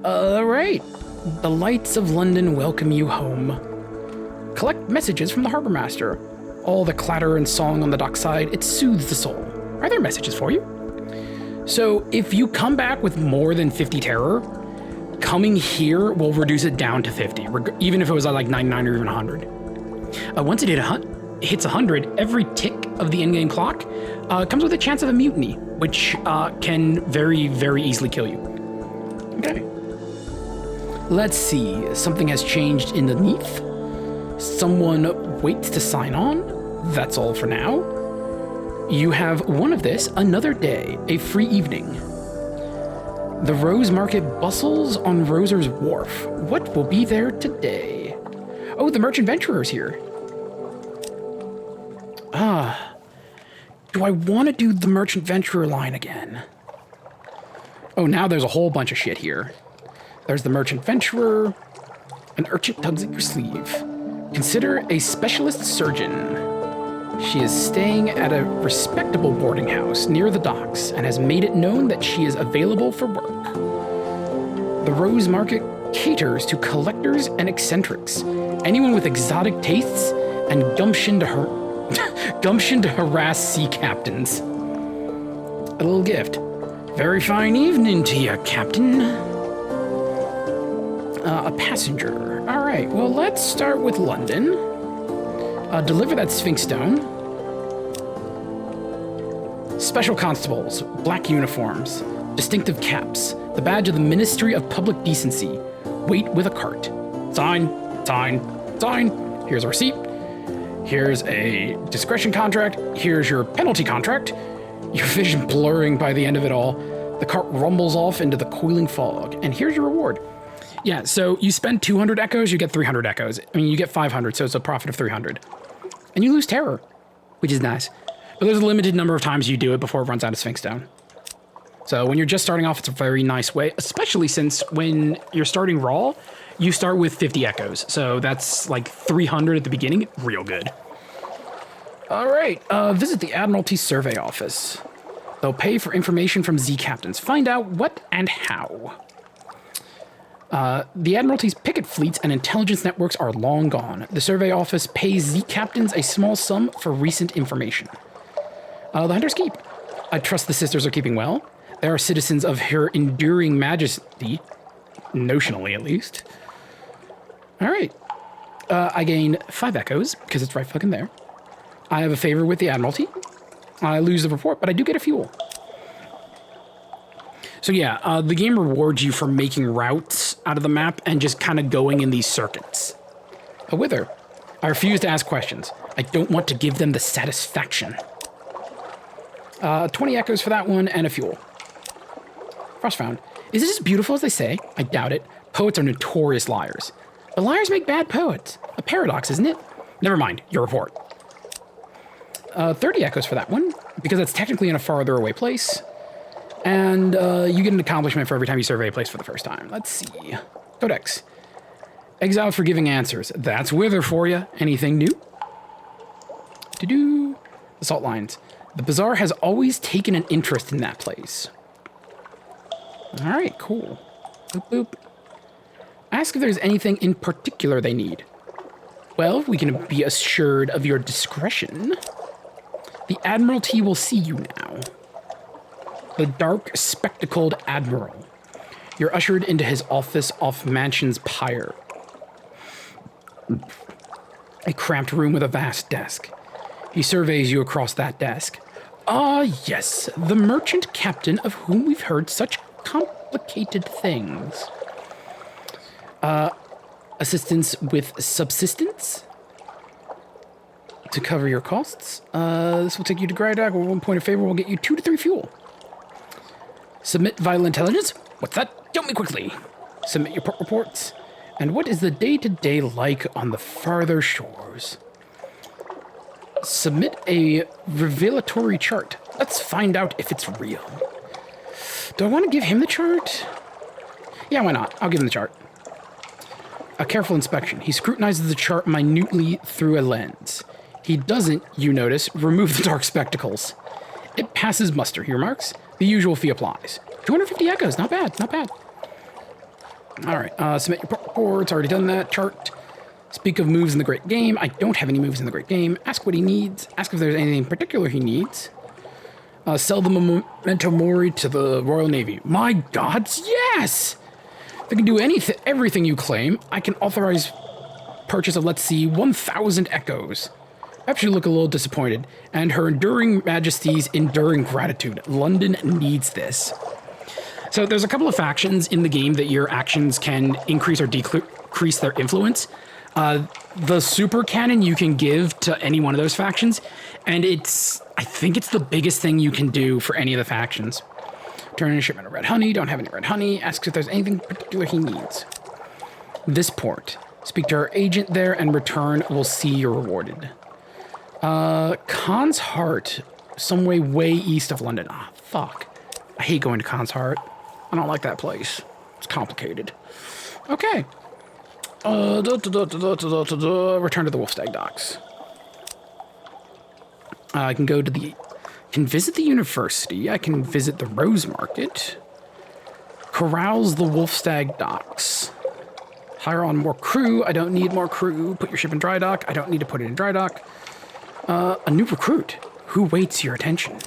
Alright. The lights of London welcome you home. Collect messages from the Harbor Master. All the clatter and song on the dockside, it soothes the soul. Are there messages for you? So, if you come back with more than 50 terror, coming here will reduce it down to 50, even if it was at like 99 or even 100. Once it hits 100, every tick of the endgame clock comes with a chance of a mutiny, which can very, very easily kill you. Okay. Let's see. Something has changed underneath. Someone waits to sign on. That's all for now. You have one of this, another day, a free evening. The Rose Market bustles on Roser's Wharf. What will be there today? Oh, the Merchant Venturer's here. Do I want to do the Merchant Venturer line again? Oh, now there's a whole bunch of shit here. There's the Merchant Venturer. An urchin tugs at your sleeve. Consider a specialist surgeon. She is staying at a respectable boarding house near the docks and has made it known that she is available for work. The Rose Market caters to collectors and eccentrics, anyone with exotic tastes and gumption to harass sea captains. A little gift. Very fine evening to you, Captain. A passenger. All right, well, let's start with London. Deliver that Sphinx Stone. Special constables, black uniforms, distinctive caps, the badge of the Ministry of Public Decency. Wait with a cart. Sign, sign, sign. Here's a receipt. Here's a discretion contract. Here's your penalty contract. Your vision blurring by the end of it all. The cart rumbles off into the coiling fog. And here's your reward. Yeah, so you spend 200 echoes, you get 300 echoes. I mean, you get 500, so it's a profit of 300. And you lose terror, which is nice. But there's a limited number of times you do it before it runs out of Sphinx Stone. So when you're just starting off, it's a very nice way, especially since when you're starting raw, you start with 50 echoes. So that's like 300 at the beginning, real good. All right, visit the Admiralty Survey Office. They'll pay for information from Z captains. Find out what and how. The Admiralty's picket fleets and intelligence networks are long gone. The survey office pays Z captains a small sum for recent information. The Hunter's Keep. I trust the sisters are keeping well. They are citizens of her enduring majesty, notionally at least. All right. I gain 5 echoes, because it's right fucking there. I have a favor with the Admiralty. I lose the report, but I do get a fuel. So yeah, the game rewards you for making routes out of the map and just kind of going in these circuits. A wither. I refuse to ask questions. I don't want to give them the satisfaction. 20 echoes for that one and a fuel. Frostfound. Is it as beautiful as they say? I doubt it. Poets are notorious liars. But liars make bad poets. A paradox, isn't it? Never mind, your report. 30 echoes for that one, because that's technically in a farther away place. And you get an accomplishment for every time you survey a place for the first time. Let's see. Codex. Exiled for giving answers. That's Wither for you. Anything new? To-do. The salt lines. The bazaar has always taken an interest in that place. All right, cool. Boop, boop. Ask if there's anything in particular they need. Well, we can be assured of your discretion. The Admiralty will see you now. The dark, spectacled Admiral. You're ushered into his office off Mansion's pyre. A cramped room with a vast desk. He surveys you across that desk. Ah, yes, the merchant captain of whom we've heard such complicated things. Assistance with subsistence? To cover your costs. This will take you to Grydock, where 1 point of favor will get you 2 to 3 fuel. Submit vital intelligence. What's that? Tell me quickly. Submit your reports. And what is the day-to-day like on the farther shores? Submit a revelatory chart. Let's find out if it's real. Do I want to give him the chart? Yeah, why not? I'll give him the chart. A careful inspection. He scrutinizes the chart minutely through a lens. He doesn't, you notice, remove the dark spectacles. It passes muster, he remarks. The usual fee applies. 250 echoes, not bad, not bad. All right, submit your reports. Already done that. Chart. Speak of moves in the Great Game. I don't have any moves in the Great Game. Ask what he needs. Ask if there's anything in particular he needs. Sell the Memento Mori to the Royal Navy. My gods, yes! They can do anything, everything you claim. I can authorize purchase of, let's see, 1,000 echoes. Perhaps you look a little disappointed. And Her Enduring Majesty's Enduring Gratitude. London needs this. So there's a couple of factions in the game that your actions can increase or decrease their influence. The super cannon you can give to any one of those factions, and I think it's the biggest thing you can do for any of the factions. Turn in a shipment of red honey, don't have any red honey, asks if there's anything particular he needs. This port. Speak to our agent there and return, we'll see you're rewarded. Khan's Heart, some way east of London. Ah, fuck. I hate going to Khan's Heart. I don't like that place. It's complicated. Okay. Return to the Wolfstag docks. I can visit the university. I can visit the Rose Market. Carouse the Wolfstag docks. Hire on more crew. I don't need more crew. Put your ship in dry dock. I don't need to put it in dry dock. A new recruit. Who waits your attention?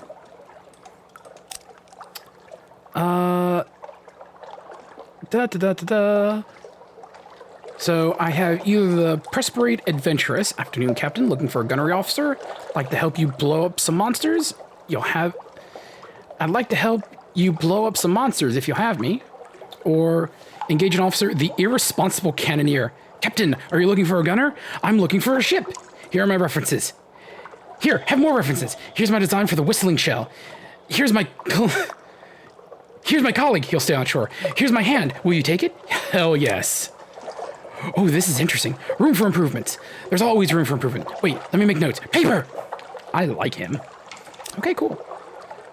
So I have either the Presperate Adventurous, afternoon captain, looking for a gunnery officer. Like to help you blow up some monsters. I'd like to help you blow up some monsters if you'll have me. Or engage an officer, the Irresponsible Cannoneer. Captain, are you looking for a gunner? I'm looking for a ship. Here are my references. Here, have more references. Here's my design for the whistling shell. Here's my colleague. He'll stay on shore. Here's my hand. Will you take it? Hell yes. Oh, this is interesting. Room for improvements. There's always room for improvement. Wait, let me make notes. Paper! I like him. Okay, cool.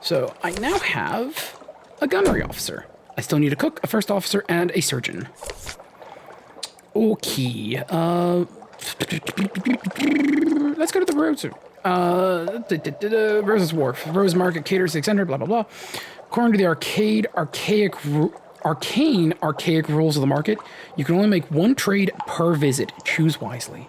So I now have a gunnery officer. I still need a cook, a first officer, and a surgeon. Okay. Let's go to the Rose. Rose's Wharf. Rose Market caters 600, blah, blah, blah. According to the arcane archaic rules of the market, you can only make one trade per visit. Choose wisely.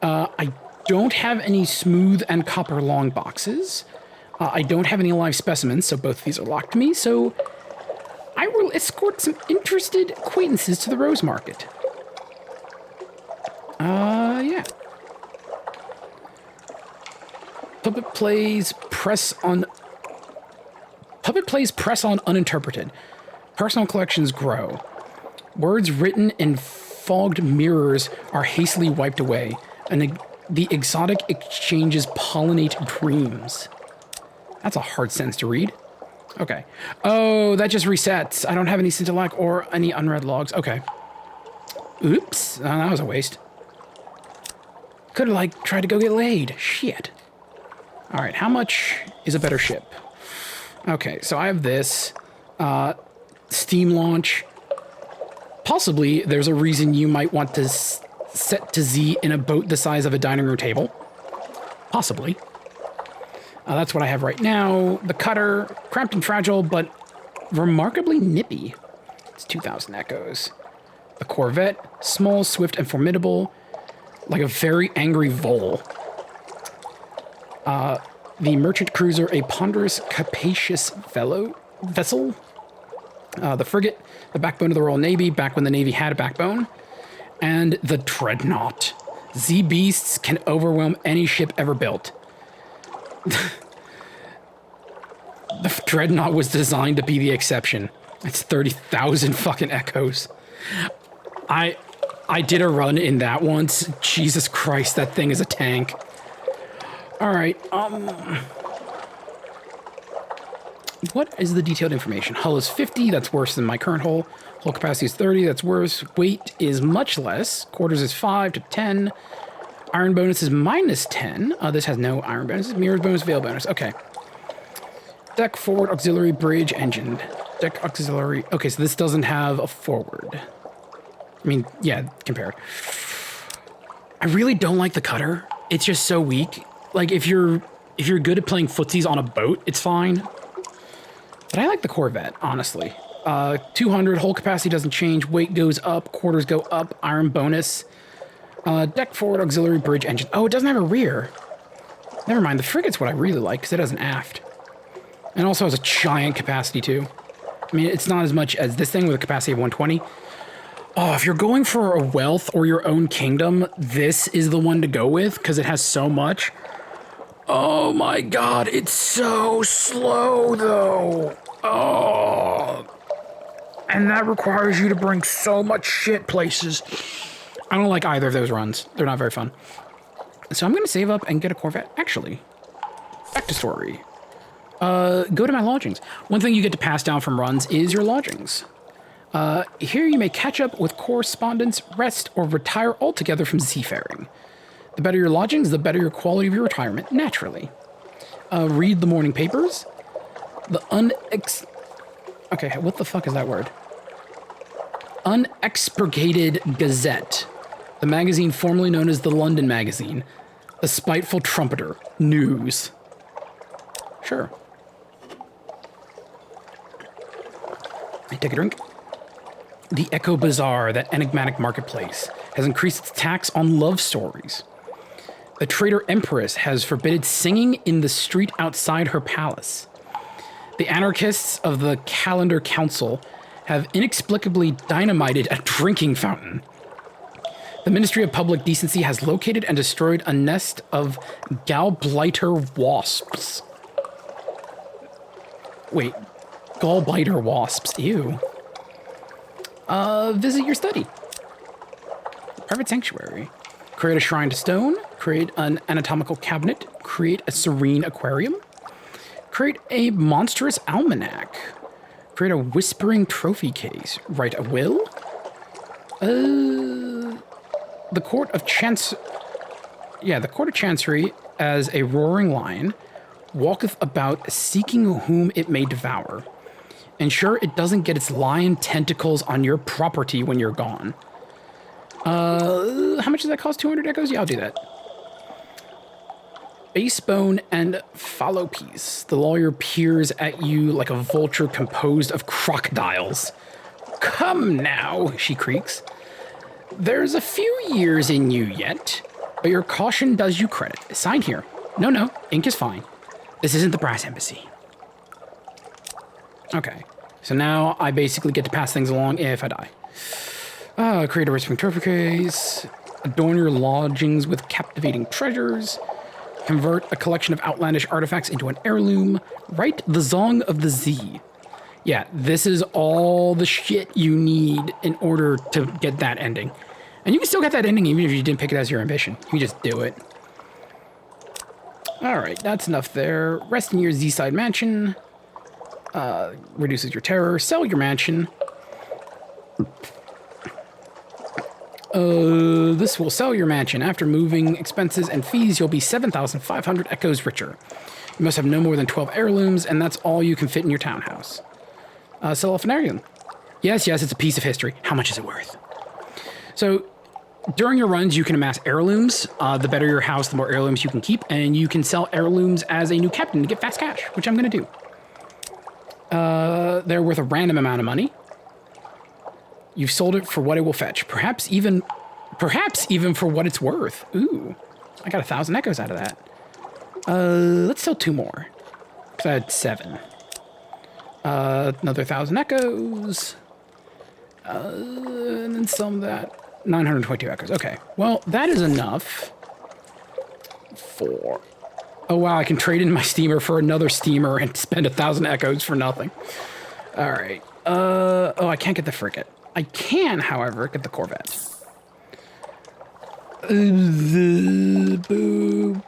I don't have any smooth and copper long boxes. I don't have any live specimens, so both of these are locked to me, so I will escort some interested acquaintances to the Rose Market. Yeah. Puppet plays press on uninterpreted. Personal collections grow. Words written in fogged mirrors are hastily wiped away, and the exotic exchanges pollinate dreams. That's a hard sentence to read. Okay. Oh, that just resets. I don't have any Scintillac or any unread logs. Okay. Oops. That was a waste. Could have, tried to go get laid. Shit. All right, how much is a better ship? Okay, so I have this. Steam launch. Possibly, there's a reason you might want to set to Z in a boat the size of a dining room table. Possibly. That's what I have right now. The cutter, cramped and fragile, but remarkably nippy. It's 2,000 echoes. The corvette, small, swift, and formidable, like a very angry vole. The merchant cruiser, a ponderous, capacious vessel. The frigate, the backbone of the Royal Navy, back when the Navy had a backbone. And the dreadnought. Z-beasts can overwhelm any ship ever built. The dreadnought was designed to be the exception. It's 30,000 fucking echoes. I did a run in that once. Jesus Christ, that thing is a tank. All right, what is the detailed information? Hull is 50, that's worse than my current hull. Hull capacity is 30, that's worse. Weight is much less. Quarters is 5 to 10. Iron bonus is minus 10. This has no iron bonus. Mirrors bonus, veil bonus. Okay. Deck, forward, auxiliary, bridge, engine. Deck, auxiliary. Okay, so this doesn't have a forward. I mean, yeah, compared. I really don't like the cutter. It's just so weak. Like, if you're good at playing footsies on a boat, it's fine. But I like the Corvette, honestly. 200, hull capacity doesn't change, weight goes up, quarters go up, iron bonus. Deck forward, auxiliary bridge engine. Oh, it doesn't have a rear. Never mind, the frigate's what I really like, because it has an aft. And also has a giant capacity, too. I mean, it's not as much as this thing with a capacity of 120. Oh, if you're going for a wealth or your own kingdom, this is the one to go with, because it has so much. Oh my god, it's so slow, though. Oh. And that requires you to bring so much shit places. I don't like either of those runs. They're not very fun. So I'm going to save up and get a Corvette. Actually, back to story. Go to my lodgings. One thing you get to pass down from runs is your lodgings. Here you may catch up with correspondence, rest, or retire altogether from seafaring. The better your lodgings, the better your quality of your retirement, naturally. Read the morning papers. Okay, what the fuck is that word? Unexpurgated Gazette. The magazine formerly known as the London Magazine. The Spiteful Trumpeter. News. Sure. Take a drink. The Echo Bazaar, that enigmatic marketplace, has increased its tax on love stories. The traitor empress has forbidden singing in the street outside her palace. The anarchists of the Calendar Council have inexplicably dynamited a drinking fountain. The Ministry of Public Decency has located and destroyed a nest of gallblighter wasps. Wait, gallblighter wasps, ew. Visit your study. Private sanctuary. Create a shrine to stone. Create an anatomical cabinet. Create a serene aquarium. Create a monstrous almanac. Create a whispering trophy case. Write a will. The Court of Chancery, as a roaring lion, walketh about seeking whom it may devour. Ensure it doesn't get its lion tentacles on your property when you're gone. How much does that cost? 200 echoes? Yeah, I'll do that. Basebone and fallow piece. The lawyer peers at you like a vulture composed of crocodiles. Come now, she creaks. There's a few years in you yet, but your caution does you credit. Sign here. No, ink is fine. This isn't the brass embassy. Okay, so now I basically get to pass things along if I die. Create a whispering trophy case. Adorn your lodgings with captivating treasures. Convert a collection of outlandish artifacts into an heirloom. Write the Song of the Z. Yeah, this is all the shit you need in order to get that ending. And you can still get that ending even if you didn't pick it as your ambition. You can just do it. Alright, that's enough there. Rest in your Z-side mansion. Reduces your terror. Sell your mansion. This will sell your mansion. After moving expenses and fees, you'll be 7,500 echoes richer. You must have no more than 12 heirlooms, and that's all you can fit in your townhouse. Sell off an heirloom. Yes, it's a piece of history. How much is it worth? So, during your runs, you can amass heirlooms. The better your house, the more heirlooms you can keep, and you can sell heirlooms as a new captain to get fast cash, which I'm going to do. They're worth a random amount of money. You've sold it for what it will fetch. Perhaps even for what it's worth. Ooh, I got 1,000 echoes out of that. Let's sell 2 more. Because I had 7. Another 1,000 echoes. And then some of that. 922 echoes. Okay. Well, that is enough for... Oh, wow. I can trade in my steamer for another steamer and spend 1,000 echoes for nothing. All right. Oh, I can't get the frigate. I can, however, get the Corvette. Boo.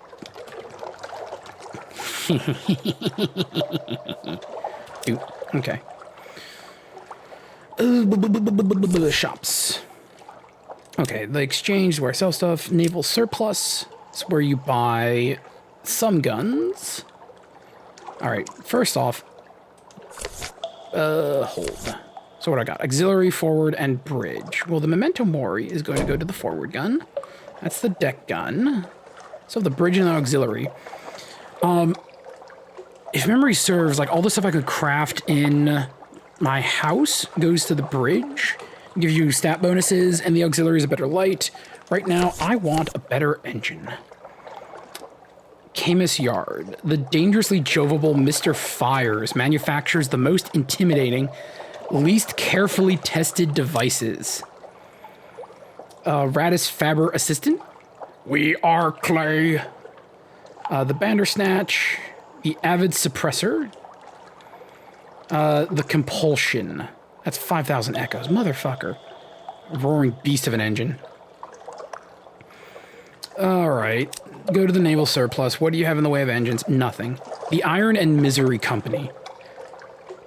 Okay. Shops. Okay, the exchange is where I sell stuff. Naval surplus is where you buy some guns. Alright, first off, hold. So what I got? Auxiliary, forward, and bridge. Well, the Memento Mori is going to go to the forward gun. That's the deck gun. So the bridge and the auxiliary. if memory serves, like all the stuff I could craft in my house goes to the bridge, give you stat bonuses, and the auxiliary is a better light. Right now, I want a better engine. Camus Yard. The dangerously jovial Mr. Fires manufactures the most intimidating, least carefully tested devices. Radis Faber Assistant. We are clay. The Bandersnatch. The Avid Suppressor. The Compulsion. That's 5,000 echoes. Motherfucker. Roaring beast of an engine. Alright. Go to the Naval Surplus. What do you have in the way of engines? Nothing. The Iron and Misery Company.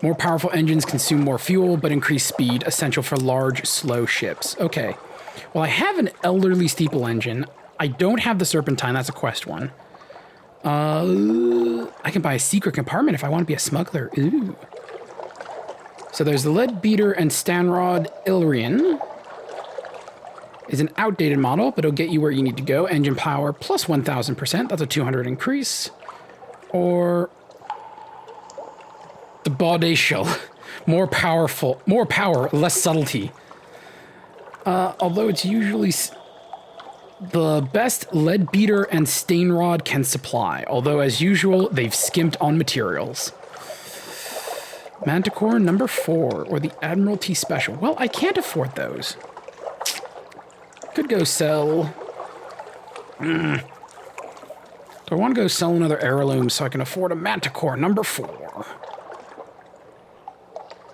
More powerful engines consume more fuel, but increase speed, essential for large, slow ships. Okay. Well, I have an elderly steeple engine. I don't have the Serpentine. That's a quest one. I can buy a secret compartment if I want to be a smuggler. Ooh. So there's the Leadbeater and Stanrod Illyrian. Is an outdated model, but it'll get you where you need to go. Engine power plus 1,000%. That's a 200 increase. Or the Baudetial. More power, less subtlety. Although it's usually the best Leadbeater and Stainrod can supply. Although, as usual, they've skimped on materials. Manticore number 4, or the Admiralty Special. Well, I can't afford those. Could go sell. Do I want to go sell another heirloom so I can afford a Manticore number 4?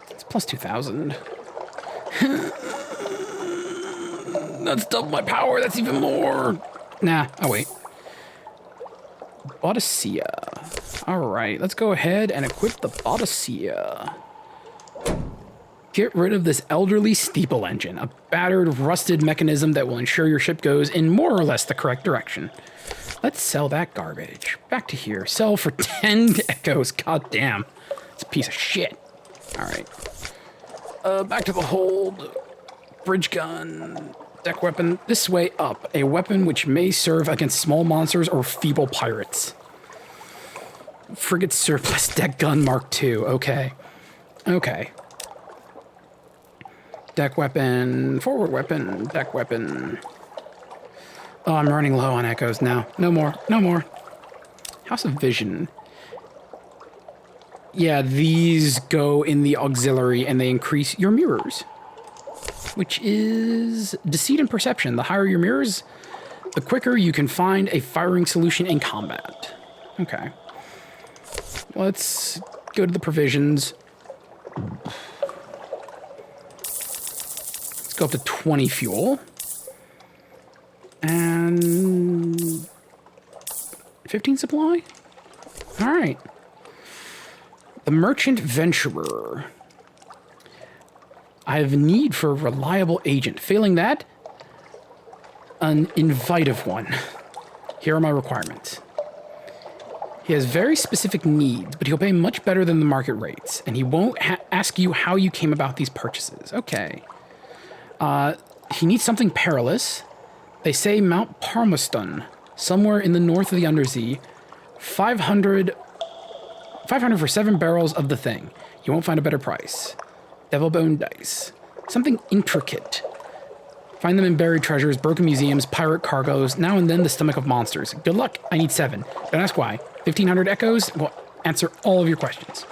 It's plus 2,000. That's double my power. That's even more. Nah, I'll wait. Boadicea. All right, let's go ahead and equip the Boadicea. Get rid of this elderly steeple engine, a battered, rusted mechanism that will ensure your ship goes in more or less the correct direction. Let's sell that garbage. Back to here. Sell for 10 echoes. God damn. It's a piece of shit. All right. Back to the hold. Bridge gun. Deck weapon. This way up. A weapon which may serve against small monsters or feeble pirates. Frigate surplus deck gun Mark II. Okay. Okay. Deck weapon, forward weapon, deck weapon. Oh, I'm running low on echoes now. No more, no more. House of Vision. Yeah, these go in the auxiliary and they increase your mirrors. Which is Deceit and Perception. The higher your mirrors, the quicker you can find a firing solution in combat. Okay. Let's go to the provisions. Go up to 20 fuel. And 15 supply? All right. The Merchant Venturer. I have a need for a reliable agent. Failing that, an invitive one. Here are my requirements. He has very specific needs, but he'll pay much better than the market rates, and he won't ask you how you came about these purchases. Okay. He needs something perilous. They say Mount Parmiston, somewhere in the north of the Undersea. 500 for 7 barrels of the thing. You won't find a better price. Devilbone dice. Something intricate. Find them in buried treasures, broken museums, pirate cargoes, now and then the stomach of monsters. Good luck. I need 7. Don't ask why. 1,500 echoes will answer all of your questions.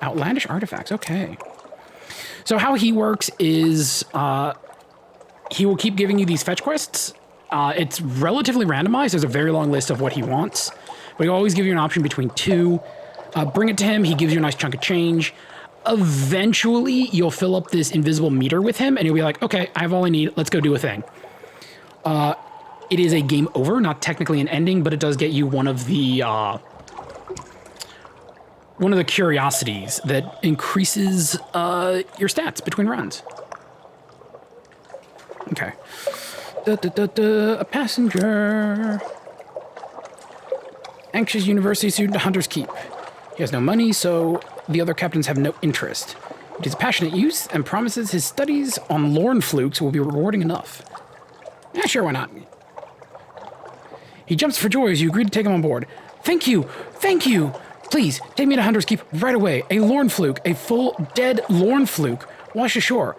Outlandish artifacts. Okay. So how he works is he will keep giving you these fetch quests. It's relatively randomized. There's a very long list of what he wants. But he'll always give you an option between 2. Bring it to him. He gives you a nice chunk of change. Eventually, you'll fill up this invisible meter with him, and he'll be like, okay, I have all I need. Let's go do a thing. It is a game over, not technically an ending, but it does get you one of the curiosities that increases your stats between runs. Okay. A passenger. Anxious university student to Hunter's Keep. He has no money, so the other captains have no interest. But he's a passionate youth and promises his studies on Lorne flukes will be rewarding enough. Yeah, sure, why not? He jumps for joy as you agree to take him on board. Thank you! Thank you! Please, take me to Hunter's Keep right away. A Lorn fluke, a full dead Lorn fluke, wash ashore.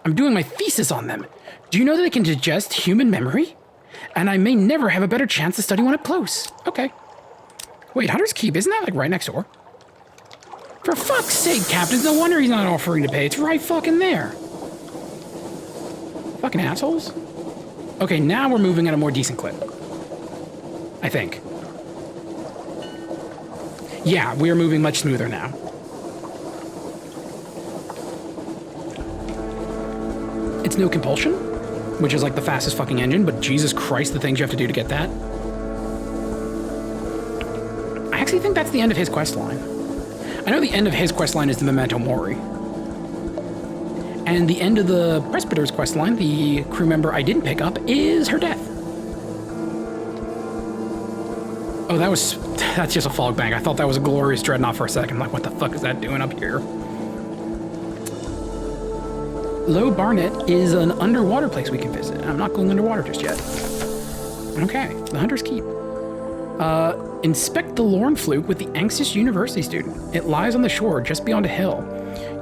I'm doing my thesis on them. Do you know that they can digest human memory? And I may never have a better chance to study one up close. Okay. Wait, Hunter's Keep, isn't that like right next door? For fuck's sake, Captain, no wonder he's not offering to pay. It's right fucking there. Fucking assholes. Okay, now we're moving at a more decent clip. I think. Yeah, we are moving much smoother now. It's no compulsion, which is like the fastest fucking engine, but Jesus Christ, the things you have to do to get that. I actually think that's the end of his quest line. I know the end of his quest line is the Memento Mori. And the end of the Presbyter's quest line, the crew member I didn't pick up, is her death. Oh, that's just a fog bank. I thought that was a glorious dreadnought for a second. I'm like, what the fuck is that doing up here? Low Barnet is an underwater place we can visit. I'm not going underwater just yet. Okay, the Hunter's Keep. Inspect the Lorn fluke with the anxious university student. It lies on the shore just beyond a hill.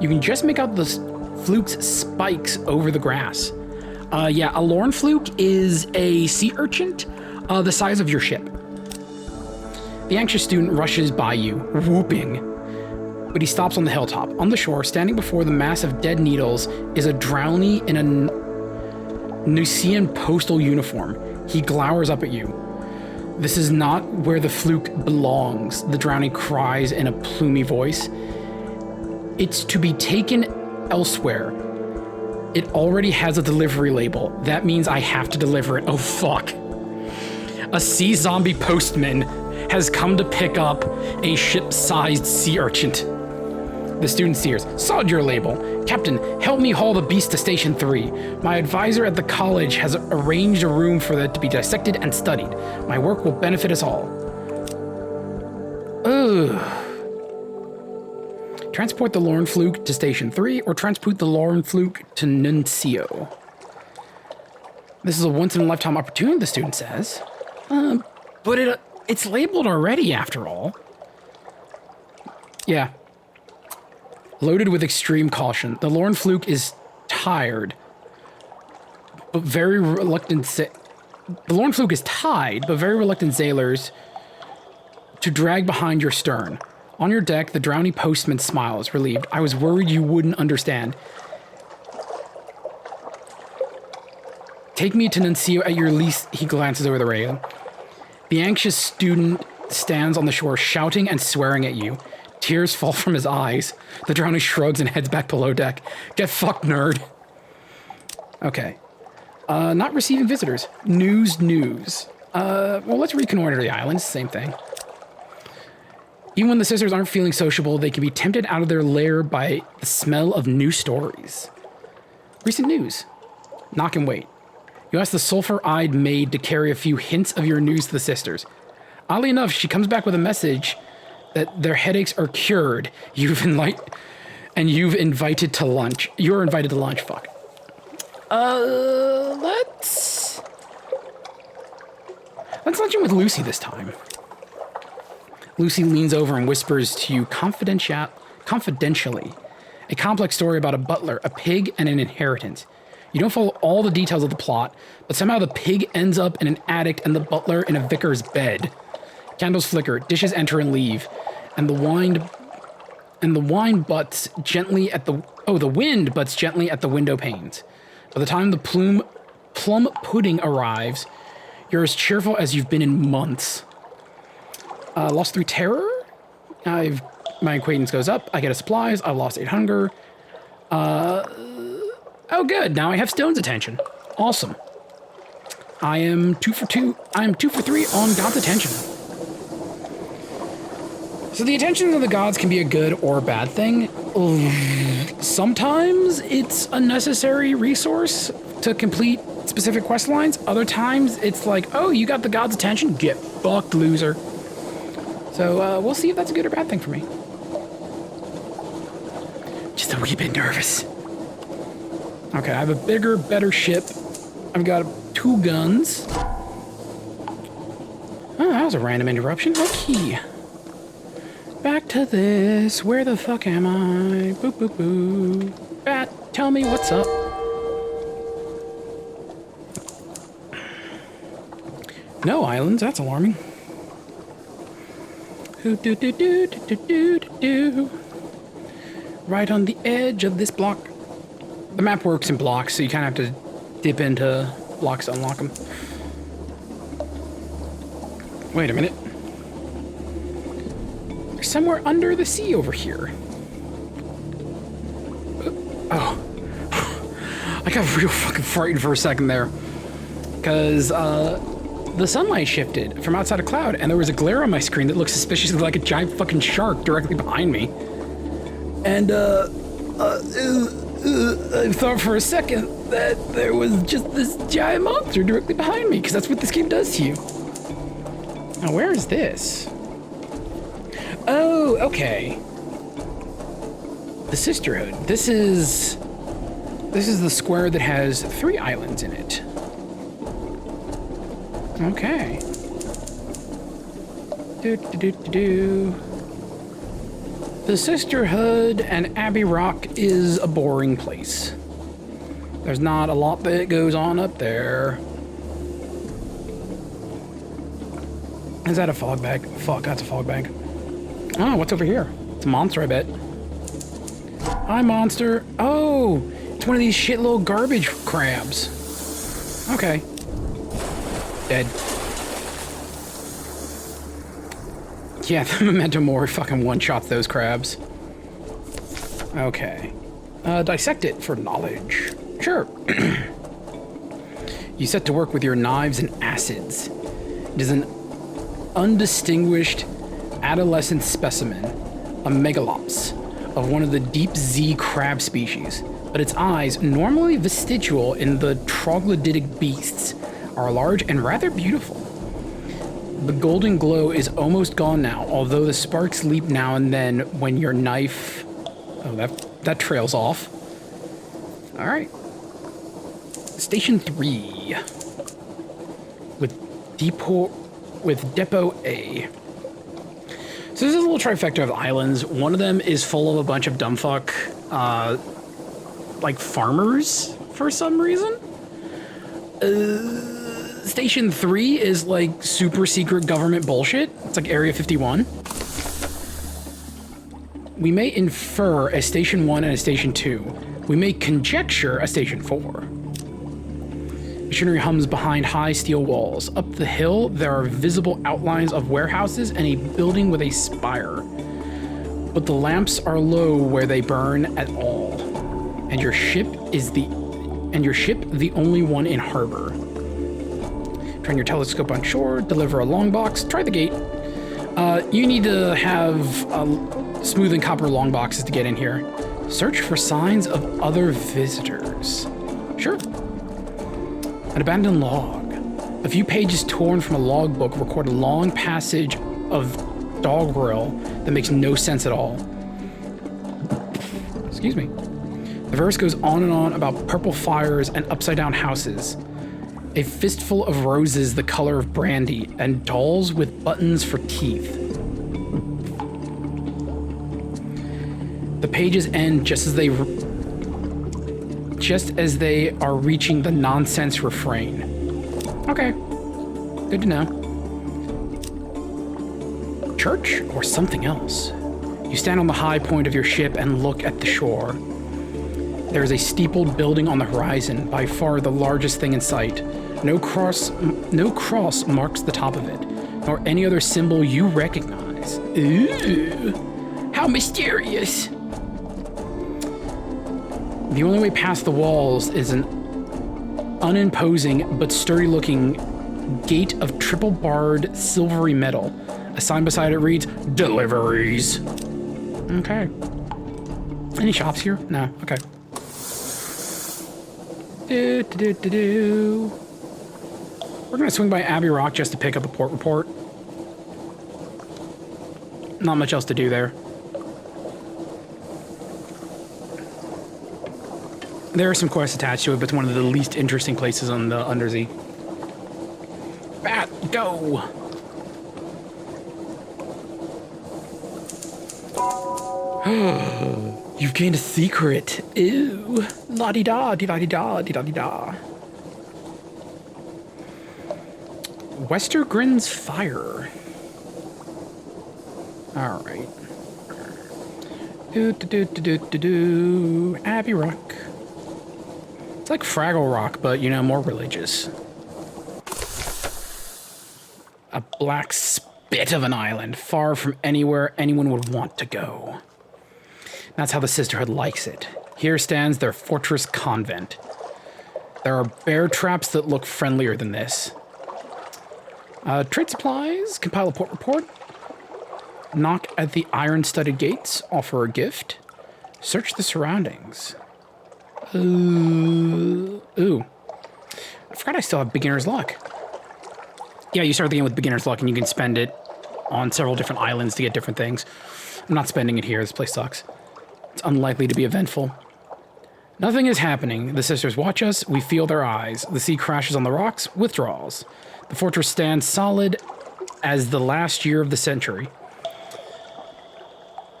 You can just make out the fluke's spikes over the grass. Yeah, a Lorn fluke is a sea urchin the size of your ship. The anxious student rushes by you, whooping, but he stops on the hilltop. On the shore, standing before the mass of dead needles, is a drowny in a Nusian postal uniform. He glowers up at you. This is not where the fluke belongs, the drowning cries in a plumy voice. It's to be taken elsewhere. It already has a delivery label. That means I have to deliver it. Oh, fuck. A sea zombie postman has come to pick up a ship-sized sea urchin. The student steers. Sod your label. Captain, help me haul the beast to Station 3. My advisor at the college has arranged a room for it to be dissected and studied. My work will benefit us all. Ugh. Transport the Lorn fluke to Station 3 or transport the Lorn fluke to Nuncio. This is a once-in-a-lifetime opportunity, the student says. But it's labeled already, after all. Yeah. Loaded with extreme caution. The Lorn fluke is tired, but very reluctant. The Lorn fluke is tied, but very reluctant sailors to drag behind your stern. On your deck, the drowning postman smiles, relieved. I was worried you wouldn't understand. Take me to Nuncio at your lease. He glances over the rail. The anxious student stands on the shore, shouting and swearing at you. Tears fall from his eyes. The drowning shrugs and heads back below deck. Get fucked, nerd. Okay. Not receiving visitors. News. Well, let's reconnoiter the island. Same thing. Even when the sisters aren't feeling sociable, they can be tempted out of their lair by the smell of new stories. Recent news. Knock and wait. You ask the sulfur-eyed maid to carry a few hints of your news to the sisters. Oddly enough, she comes back with a message that their headaches are cured. You've invited to lunch. You're invited to lunch. Fuck. Let's lunch in with Lucy this time. Lucy leans over and whispers to you confidentially. A complex story about a butler, a pig, and an inheritance. You don't follow all the details of the plot, but somehow the pig ends up in an attic and the butler in a vicar's bed. Candles flicker, dishes enter and leave, and the wind butts gently at the wind butts gently at the window panes. By the time the plum pudding arrives, you're as cheerful as you've been in months. Lost through terror? My acquaintance goes up. I get a supplies. I've lost 8 hunger. Oh, good. Now I have Stone's attention. Awesome. I am 2 for 2. I am 2 for 3 on God's attention. So the attention of the gods can be a good or a bad thing. Sometimes it's a necessary resource to complete specific quest lines. Other times it's like, oh, you got the gods' attention? Get fucked, loser. So we'll see if that's a good or bad thing for me. Just a wee bit nervous. Okay, I have a bigger, better ship. I've got 2 guns. Oh, that was a random interruption. Okay. Back to this. Where the fuck am I? Boo, boo, boo. Bat, tell me what's up. No islands, that's alarming. Do do do do do do do do. Right on the edge of this block. The map works in blocks, so you kind of have to dip into blocks to unlock them. Wait a minute. There's somewhere under the sea over here. Oh. I got real fucking frightened for a second there. Because, the sunlight shifted from outside a cloud, and there was a glare on my screen that looked suspiciously like a giant fucking shark directly behind me. And, I thought for a second that there was just this giant monster directly behind me, because that's what this game does to you. Now, where is this? Oh, okay. The Sisterhood. This is the square that has 3 islands in it. Okay. The Sisterhood and Abbey Rock is a boring place. There's not a lot that goes on up there. Is that a fog bag? Fuck, that's a fog bag. Oh, what's over here? It's a monster, I bet. Hi, monster. Oh, it's one of these shit little garbage crabs. Okay. Dead. Yeah, the Memento Mori fucking one-shots those crabs. Okay. Dissect it for knowledge. Sure. You set to work with your knives and acids. It is an undistinguished adolescent specimen, a megalops, of one of the deep Z crab species, but its eyes, normally vestigial in the troglodytic beasts, are large and rather beautiful. The golden glow is almost gone now, although the sparks leap now and then when your knife... Oh, that trails off. All right. Station 3. With Depot A. So this is a little trifecta of islands. One of them is full of a bunch of dumbfuck, like farmers for some reason. Station 3 is like super secret government bullshit. It's like Area 51. We may infer a Station 1 and a Station 2. We may conjecture a Station 4. Machinery hums behind high steel walls. Up the hill, there are visible outlines of warehouses and a building with a spire. But the lamps are low where they burn at all. And your ship the only one in harbor. Turn your telescope on shore, deliver a long box, try the gate. You need to have smooth and copper long boxes to get in here. Search for signs of other visitors. Sure. An abandoned log. A few pages torn from a logbook record a long passage of doggerel that makes no sense at all. Excuse me. The verse goes on and on about purple fires and upside-down houses. A fistful of roses the color of brandy, and dolls with buttons for teeth. The pages end just as they are reaching the nonsense refrain. Okay, good to know. Church or something else? You stand on the high point of your ship and look at the shore. There is a steepled building on the horizon, by far the largest thing in sight. No cross marks the top of it, nor any other symbol you recognize. Ooh, how mysterious. The only way past the walls is an unimposing but sturdy-looking gate of triple-barred silvery metal. A sign beside it reads, "Deliveries." Okay. Any shops here? No. Okay. We're gonna swing by Abbey Rock just to pick up a port report. Not much else to do there. There are some quests attached to it, but it's one of the least interesting places on the Undersea. Bat, go! You've gained a secret. Ew. La-di-da, di-da-di-da, di-da-di-da. Westergrin's fire. Alright. Do-do-do-do-do-do. Abbey Rock. It's like Fraggle Rock, but, you know, more religious. A black spit of an island, far from anywhere anyone would want to go. That's how the Sisterhood likes it. Here stands their fortress convent. There are bear traps that look friendlier than this. Trade supplies, compile a port report. Knock at the iron-studded gates, offer a gift. Search the surroundings. Ooh. I forgot I still have beginner's luck. Yeah, you start the game with beginner's luck and you can spend it on several different islands to get different things. I'm not spending it here, this place sucks. It's unlikely to be eventful. Nothing is happening. The sisters watch us, we feel their eyes. The sea crashes on the rocks, withdraws. The fortress stands solid as the last year of the century.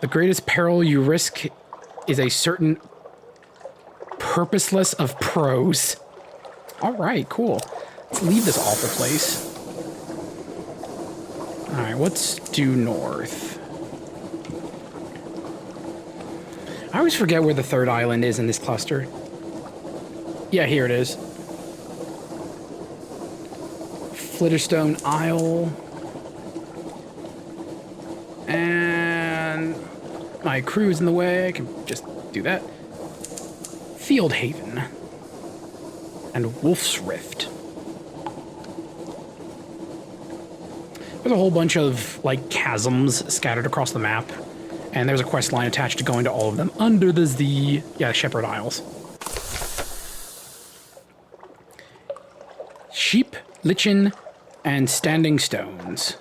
The greatest peril you risk is a certain purposeless of prose. Alright, cool. Let's leave this awful place. Alright, what's due north? I always forget where the third island is in this cluster. Yeah, here it is. Flitterstone Isle. And my crew is in the way. I can just do that. Field Haven. And Wolf's Rift. There's a whole bunch of, like, chasms scattered across the map. And there's a quest line attached to going to all of them under the Shepherd Isles. Sheep, Lichen, and Standing Stones.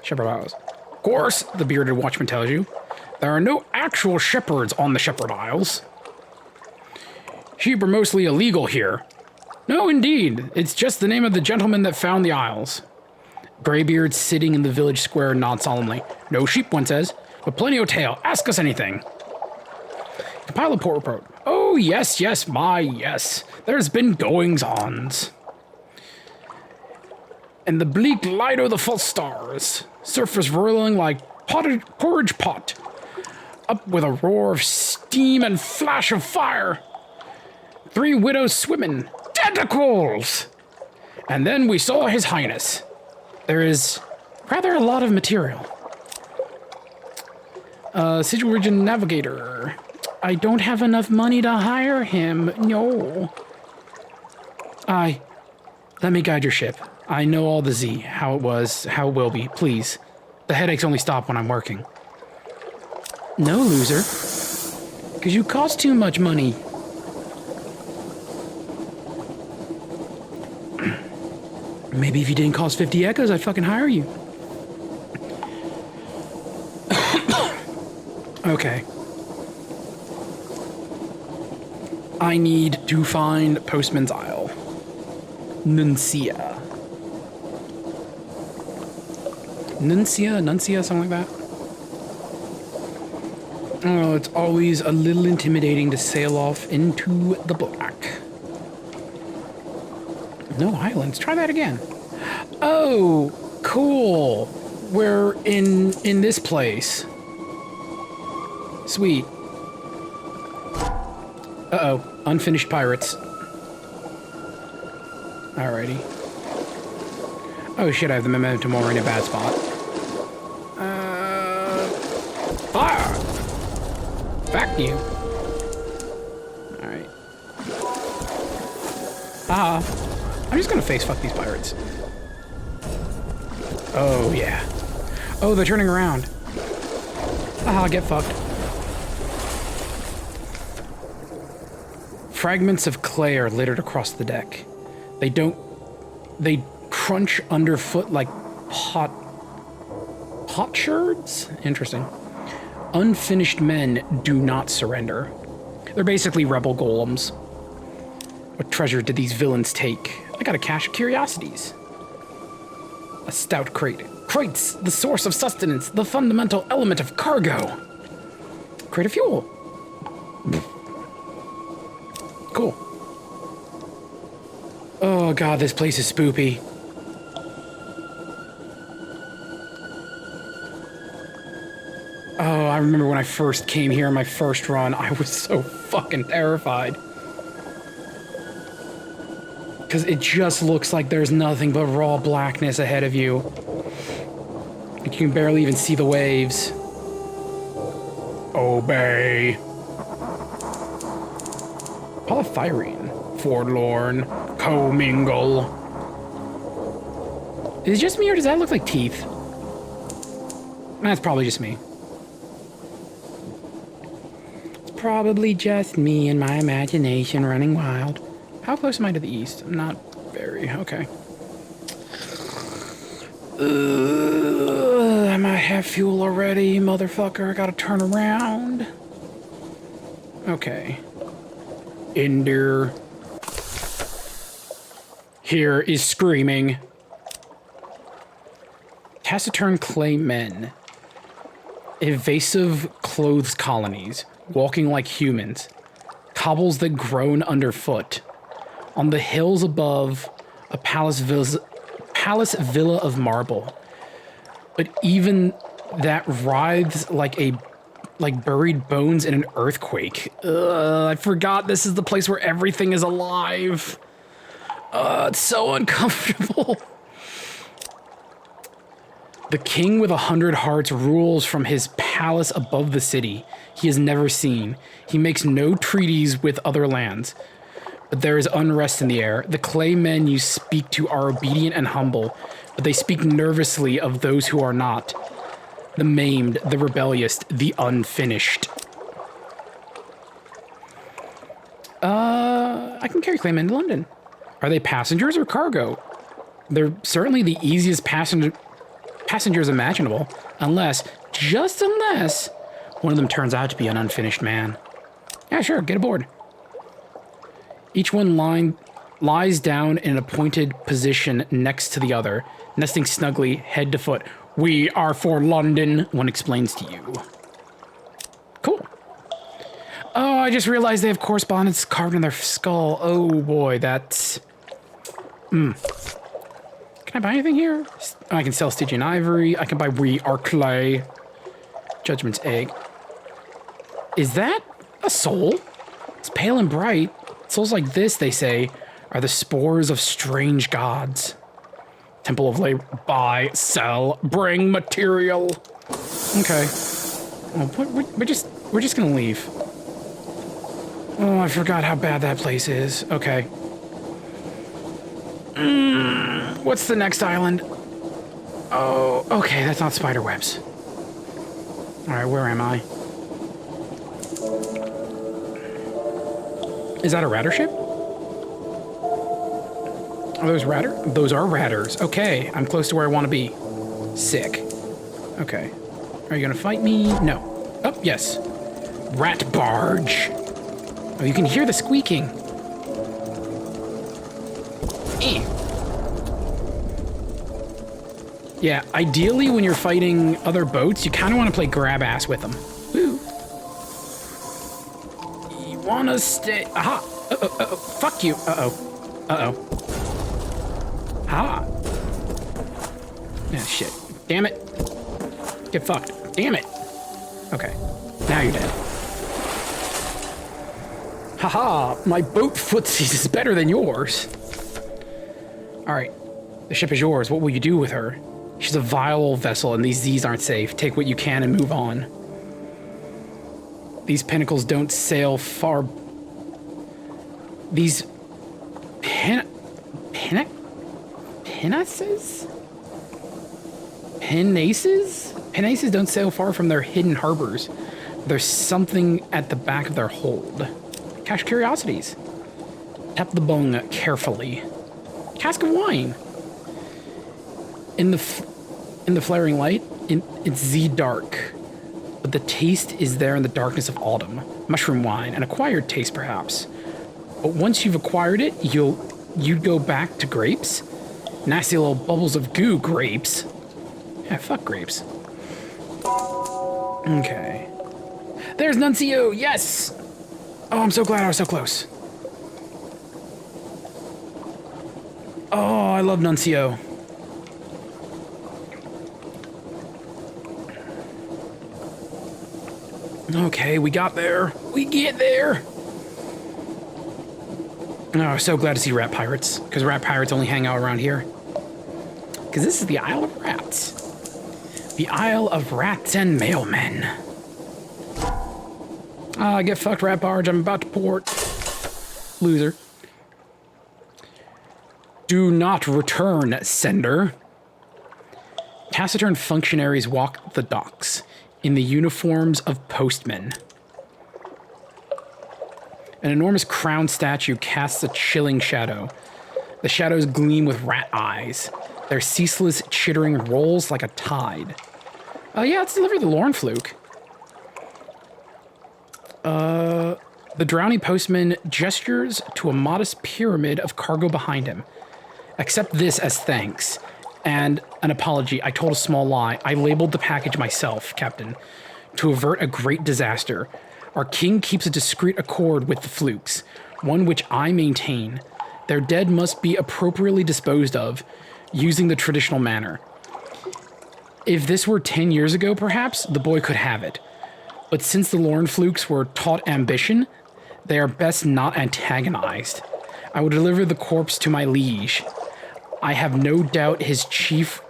Shepherd Isles. Of course, the bearded watchman tells you, there are no actual shepherds on the Shepherd Isles. Sheep are mostly illegal here. No, indeed. It's just the name of the gentleman that found the isles. Greybeard sitting in the village square nods solemnly. No sheep, one says, but plenty of tail. Ask us anything. Compile a port report. Oh, yes, yes, my, yes. There's been goings-ons. And the bleak light of the false stars. Surface roiling like porridge pot. Up with a roar of steam and flash of fire. 3 widows swimming. Tentacles! And then we saw His Highness. There is rather a lot of material. Sigil Region Navigator. I don't have enough money to hire him. No. Let me guide your ship. I know all the Z, how it was, how it will be. Please. The headaches only stop when I'm working. No, loser. Because you cost too much money. Maybe if you didn't cost 50 echoes, I'd fucking hire you. Okay. I need to find Postman's Isle. Nuncia, something like that. Oh, it's always a little intimidating to sail off into the black. No islands. Try that again. Oh, cool. We're in this place. Sweet. Uh-oh. Unfinished pirates. Alrighty. Oh shit, I have the Memento Mori in a bad spot. Fire! Back you. Alright. I'm just gonna face fuck these pirates. Oh, yeah. Oh, they're turning around. Get fucked. Fragments of clay are littered across the deck. They crunch underfoot like potsherds? Interesting. Unfinished men do not surrender. They're basically rebel golems. What treasure did these villains take? I got a cache of curiosities. A stout crate. Crates, the source of sustenance, the fundamental element of cargo. Crate of fuel. Cool. Oh god, this place is spoopy. Oh, I remember when I first came here in my first run, I was so fucking terrified. Because it just looks like there's nothing but raw blackness ahead of you. You can barely even see the waves. Obey. Polythyrene. Forlorn. Commingle. Is it just me or does that look like teeth? That's probably just me. It's probably just me and my imagination running wild. How close am I to the east? Not very. Okay. I might have fuel already, motherfucker. I gotta turn around. Okay. Ender. Here is screaming. Taciturn clay men. Evasive clothes colonies. Walking like humans. Cobbles that groan underfoot. On the hills above, a palace villa of marble. But even that writhes like buried bones in an earthquake. I forgot this is the place where everything is alive. It's so uncomfortable. The king with 100 hearts rules from his palace above the city he has never seen. He makes no treaties with other lands. But there is unrest in the air. The clay men you speak to are obedient and humble, but they speak nervously of those who are not. The maimed, the rebellious, the unfinished. I can carry clay men to London. Are they passengers or cargo? They're certainly the easiest passengers imaginable, just unless, one of them turns out to be an unfinished man. Yeah, sure, get aboard. Each one lies down in an appointed position next to the other, nesting snugly, head to foot. We are for London, one explains to you. Cool. Oh, I just realized they have correspondence carved in their skull. Oh boy, that's... Can I buy anything here? I can sell Stygian ivory. I can buy we are clay. Judgment's egg. Is that a soul? It's pale and bright. Souls like this, they say, are the spores of strange gods. Temple of labor. Buy, sell, bring material. Okay. Well, we're just gonna leave. Oh, I forgot how bad that place is. Okay. What's the next island? Oh, okay, that's not spider webs. All right, where am I? Is that a radar ship? Are those radar? Those are radders. Okay, I'm close to where I want to be. Sick. Okay. Are you gonna fight me? No. Oh, yes. Rat barge. Oh, you can hear the squeaking. Yeah, ideally when you're fighting other boats, you kind of want to play grab ass with them. Woo. You want to stay... Aha! Uh-oh. Fuck you. Uh-oh. Ha! Yeah, shit. Damn it. Get fucked. Damn it. Okay. Now you're dead. Haha! My boat footsies is better than yours. Alright. The ship is yours. What will you do with her? She's a vile old vessel, and these Z's aren't safe. Take what you can and move on. These pinnacles don't sail far... These... Pinnaces? Pinnaces don't sail far from their hidden harbors. There's something at the back of their hold. Cache curiosities. Tap the bung carefully. Cask of wine. In the flaring light, it's Z dark, but the taste is there in the darkness of autumn. Mushroom wine, an acquired taste perhaps. But once you've acquired it, you'd go back to grapes. Nasty little bubbles of goo, grapes. Yeah, fuck grapes. Okay. There's Nuncio, yes! Oh, I'm so glad I was so close. Oh, I love Nuncio. Okay, we got there. We get there. Oh, so glad to see rat pirates, because rat pirates only hang out around here. Because this is the Isle of Rats. The Isle of Rats and Mailmen. Ah, get fucked, rat barge. I'm about to port. Loser. Do not return, sender. Taciturn functionaries walk the docks in the uniforms of postmen. An enormous crown statue casts a chilling shadow. The shadows gleam with rat eyes. Their ceaseless chittering rolls like a tide. Yeah, let's deliver the Lorn Fluke. The drowning postman gestures to a modest pyramid of cargo behind him. Accept this as thanks. And an apology. I told a small lie. I labeled the package myself, Captain, to avert a great disaster. Our king keeps a discreet accord with the flukes, one which I maintain. Their dead must be appropriately disposed of, using the traditional manner. If this were 10 years ago, perhaps, the boy could have it. But since the Lorn Flukes were taught ambition, they are best not antagonized. I will deliver the corpse to my liege. I have no doubt his chef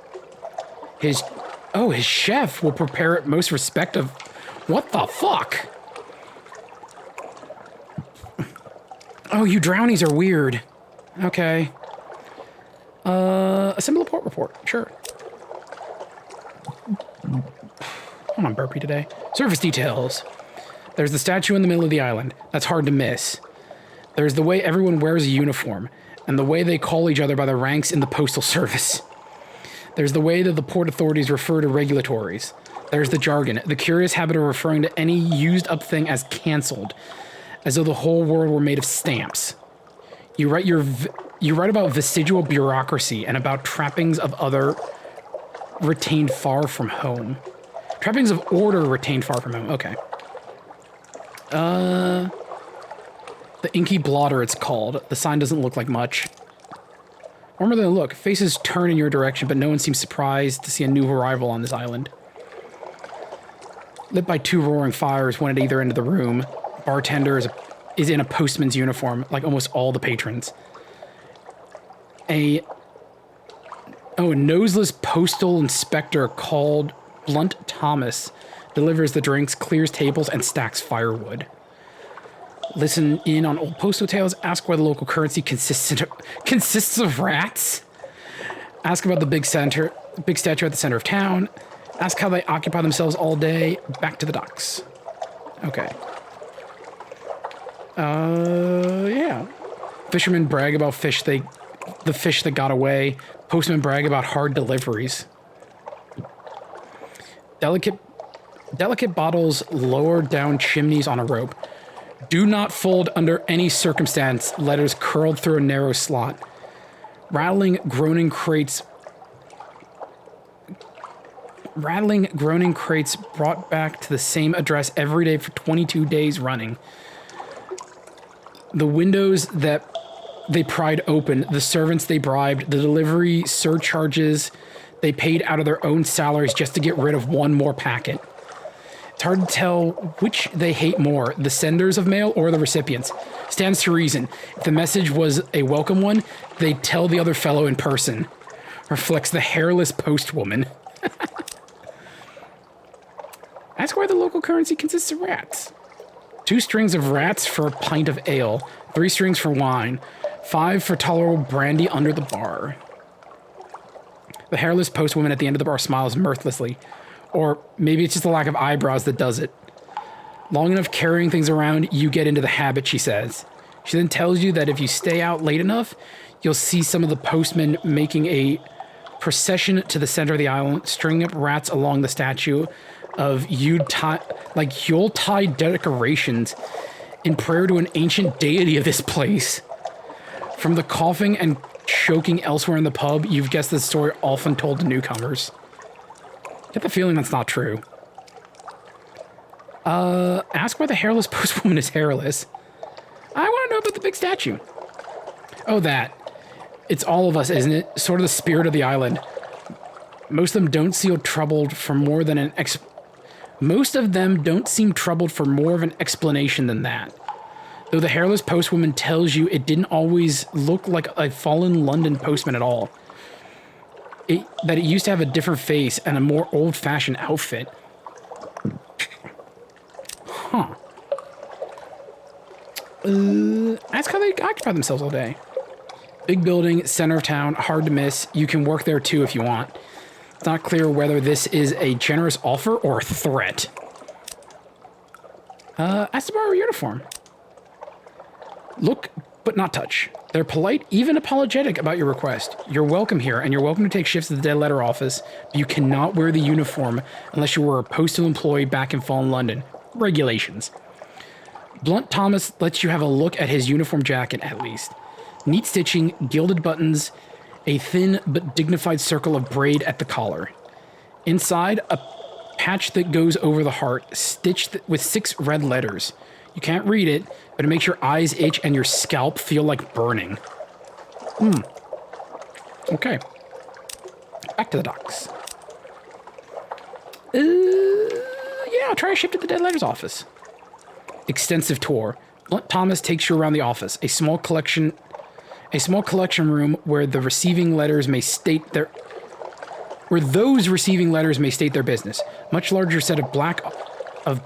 will prepare it most respective. What the fuck? Oh, you drownies are weird. Okay. Assemble a port report. Sure. I'm on burpee today. Surface details. There's the statue in the middle of the island. That's hard to miss. There's the way everyone wears a uniform, and the way they call each other by their ranks in the postal service. There's the way that the port authorities refer to regulatories. There's the jargon, the curious habit of referring to any used-up thing as cancelled, as though the whole world were made of stamps. You write about vestigial bureaucracy and about trappings of other retained far from home. Trappings of order retained far from home. Okay. The inky blotter, it's called. The sign doesn't look like much. Warmer than a look. Faces turn in your direction, but no one seems surprised to see a new arrival on this island. Lit by two roaring fires, one at either end of the room. Bartender is in a postman's uniform, like almost all the patrons. A noseless postal inspector called Blunt Thomas delivers the drinks, clears tables, and stacks firewood. Listen in on old postal tales. Ask why the local currency consists of rats. Ask about the big statue at the center of town. Ask how they occupy themselves all day. Back to the docks. Okay. Yeah. Fishermen brag about the fish that got away. Postmen brag about hard deliveries. Delicate bottles lower down chimneys on a rope. Do not fold under any circumstance. Letters curled through a narrow slot. Rattling, groaning crates brought back to the same address every day for 22 days running. The windows that they pried open, the servants they bribed, the delivery surcharges they paid out of their own salaries just to get rid of one more packet. It's hard to tell which they hate more, the senders of mail or the recipients. Stands to reason. If the message was a welcome one, they'd tell the other fellow in person. Reflects the hairless postwoman. Ask why the local currency consists of rats. 2 strings of rats for a pint of ale. 3 strings for wine. 5 for tolerable brandy under the bar. The hairless postwoman at the end of the bar smiles mirthlessly. Or maybe it's just the lack of eyebrows that does it. Long enough carrying things around, you get into the habit, she says. She then tells you that if you stay out late enough, you'll see some of the postmen making a procession to the center of the island, stringing up rats along the statue of Yuletide decorations in prayer to an ancient deity of this place. From the coughing and choking elsewhere in the pub, you've guessed the story often told to newcomers. Get the feeling that's not true. Ask why the hairless postwoman is hairless. I want to know about the big statue. Oh, that. It's all of us, isn't it? Sort of the spirit of the island. Most of them don't seem troubled for more than an Most of them don't seem troubled for more of an explanation than that. Though the hairless postwoman tells you it didn't always look like a fallen London postman at all. That it used to have a different face and a more old-fashioned outfit. Huh. Ask how they occupy themselves all day. Big building, center of town, hard to miss. You can work there too if you want. It's not clear whether this is a generous offer or a threat. Ask to borrow a uniform. Look, but not touch. They're polite, even apologetic about your request. You're welcome here, and you're welcome to take shifts at the dead letter office, but you cannot wear the uniform unless you were a postal employee back in fallen London. Regulations. Blunt Thomas lets you have a look at his uniform jacket, at least. Neat stitching, gilded buttons, a thin but dignified circle of braid at the collar. Inside, a patch that goes over the heart, stitched with 6 red letters. You can't read it, but it makes your eyes itch and your scalp feel like burning. Okay. Back to the docks. Yeah, I'll try a shift at the dead letters office. Extensive tour. Blunt Thomas takes you around the office, a small collection room where the receiving letters may state their business. Much larger set of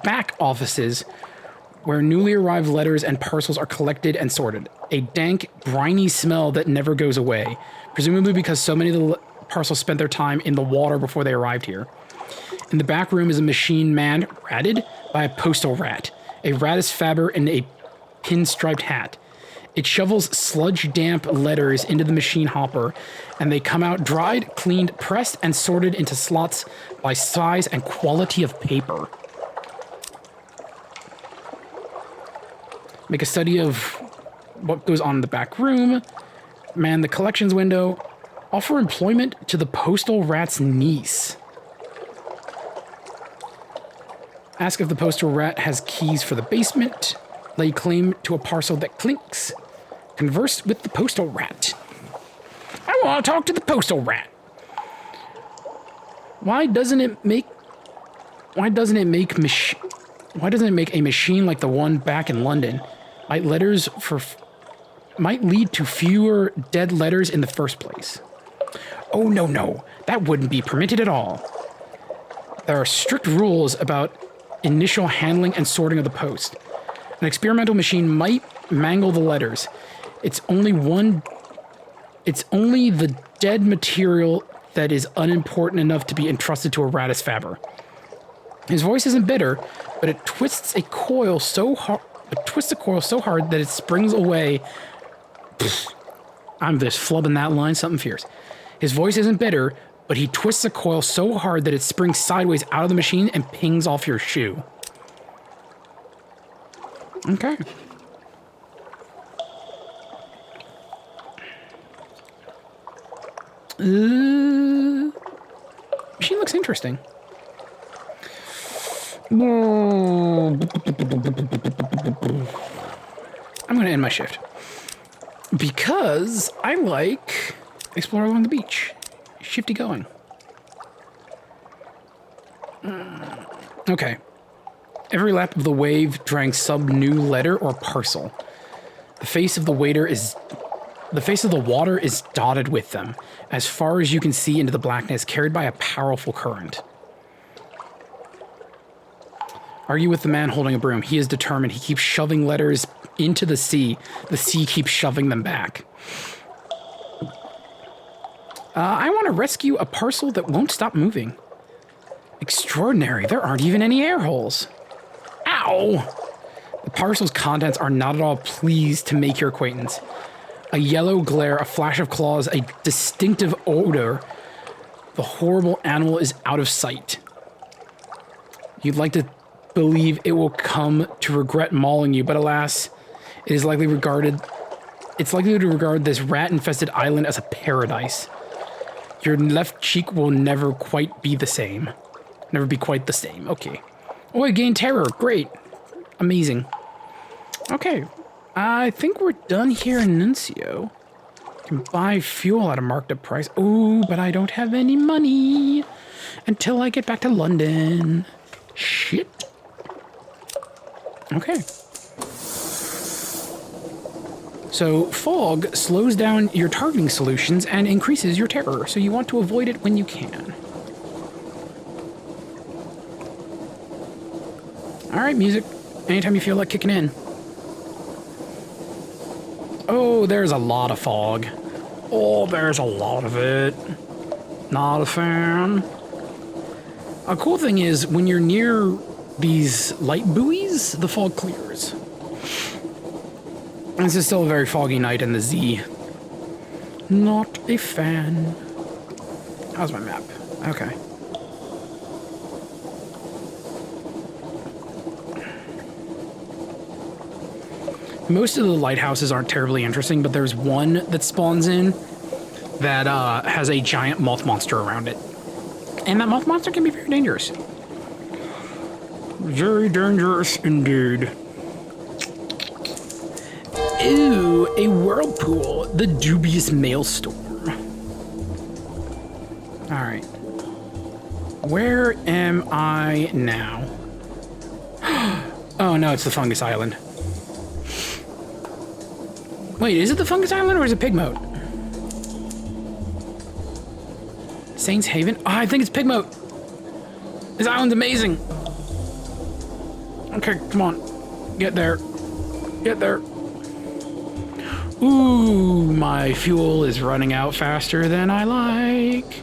back offices where newly arrived letters and parcels are collected and sorted. A dank, briny smell that never goes away, presumably because so many of the parcels spent their time in the water before they arrived here. In the back room is a machine manned, ratted, by a postal rat. A Ratus Faber in a pinstriped hat. It shovels sludge-damp letters into the machine hopper, and they come out dried, cleaned, pressed, and sorted into slots by size and quality of paper. Make a study of what goes on in the back room. Man the collections window. Offer employment to the postal rat's niece. Ask if the postal rat has keys for the basement. Lay claim to a parcel that clinks. Converse with the postal rat. I want to talk to the postal rat. Why doesn't it make a machine like the one back in London? Might lead to fewer dead letters in the first place. Oh, no, that wouldn't be permitted at all. There are strict rules about initial handling and sorting of the post. An experimental machine might mangle the letters. It's only the dead material that is unimportant enough to be entrusted to a Ratus Faber. His voice isn't bitter, but it twists a coil so hard that it springs away. I'm just flubbing that line, something fierce. His voice isn't bitter, but he twists a coil so hard that it springs sideways out of the machine and pings off your shoe. Okay. Machine looks interesting. I'm going to end my shift. Because I like exploring along the beach. Shifty going. Okay. Every lap of the wave drank some new letter or parcel. The face of the water is dotted with them, as far as you can see into the blackness, carried by a powerful current. Argue with the man holding a broom. He is determined. He keeps shoving letters into the sea. The sea keeps shoving them back. I want to rescue a parcel that won't stop moving. Extraordinary. There aren't even any air holes. Ow! The parcel's contents are not at all pleased to make your acquaintance. A yellow glare, a flash of claws, a distinctive odor. The horrible animal is out of sight. You'd like to believe it will come to regret mauling you, but alas, it's likely to regard this rat-infested island as a paradise. Your left cheek will never quite be the same. Never be quite the same. Okay. Oh, I gained terror. Great. Amazing. Okay. I think we're done here in Nuncio. Can buy fuel at a marked up price. Ooh, but I don't have any money until I get back to London. Shit. Okay. So fog slows down your targeting solutions and increases your terror, so you want to avoid it when you can. All right, music. Anytime you feel like kicking in. Oh, there's a lot of fog. Oh, there's a lot of it. Not a fan. A cool thing is, when you're near these light buoys, the fog clears. This is still a very foggy night in the Z. Not a fan. How's my map? Okay. Most of the lighthouses aren't terribly interesting, but there's one that spawns in that has a giant moth monster around it. And that moth monster can be very dangerous. Very dangerous indeed. Ooh, a whirlpool. The dubious maelstrom. Alright. Where am I now? Oh no, it's the Fungus Island. Wait, is it the Fungus Island or is it Pigmote? Saints Haven? Oh, I think it's Pigmote. This island's amazing. Okay, come on. Get there. Get there. Ooh, my fuel is running out faster than I like.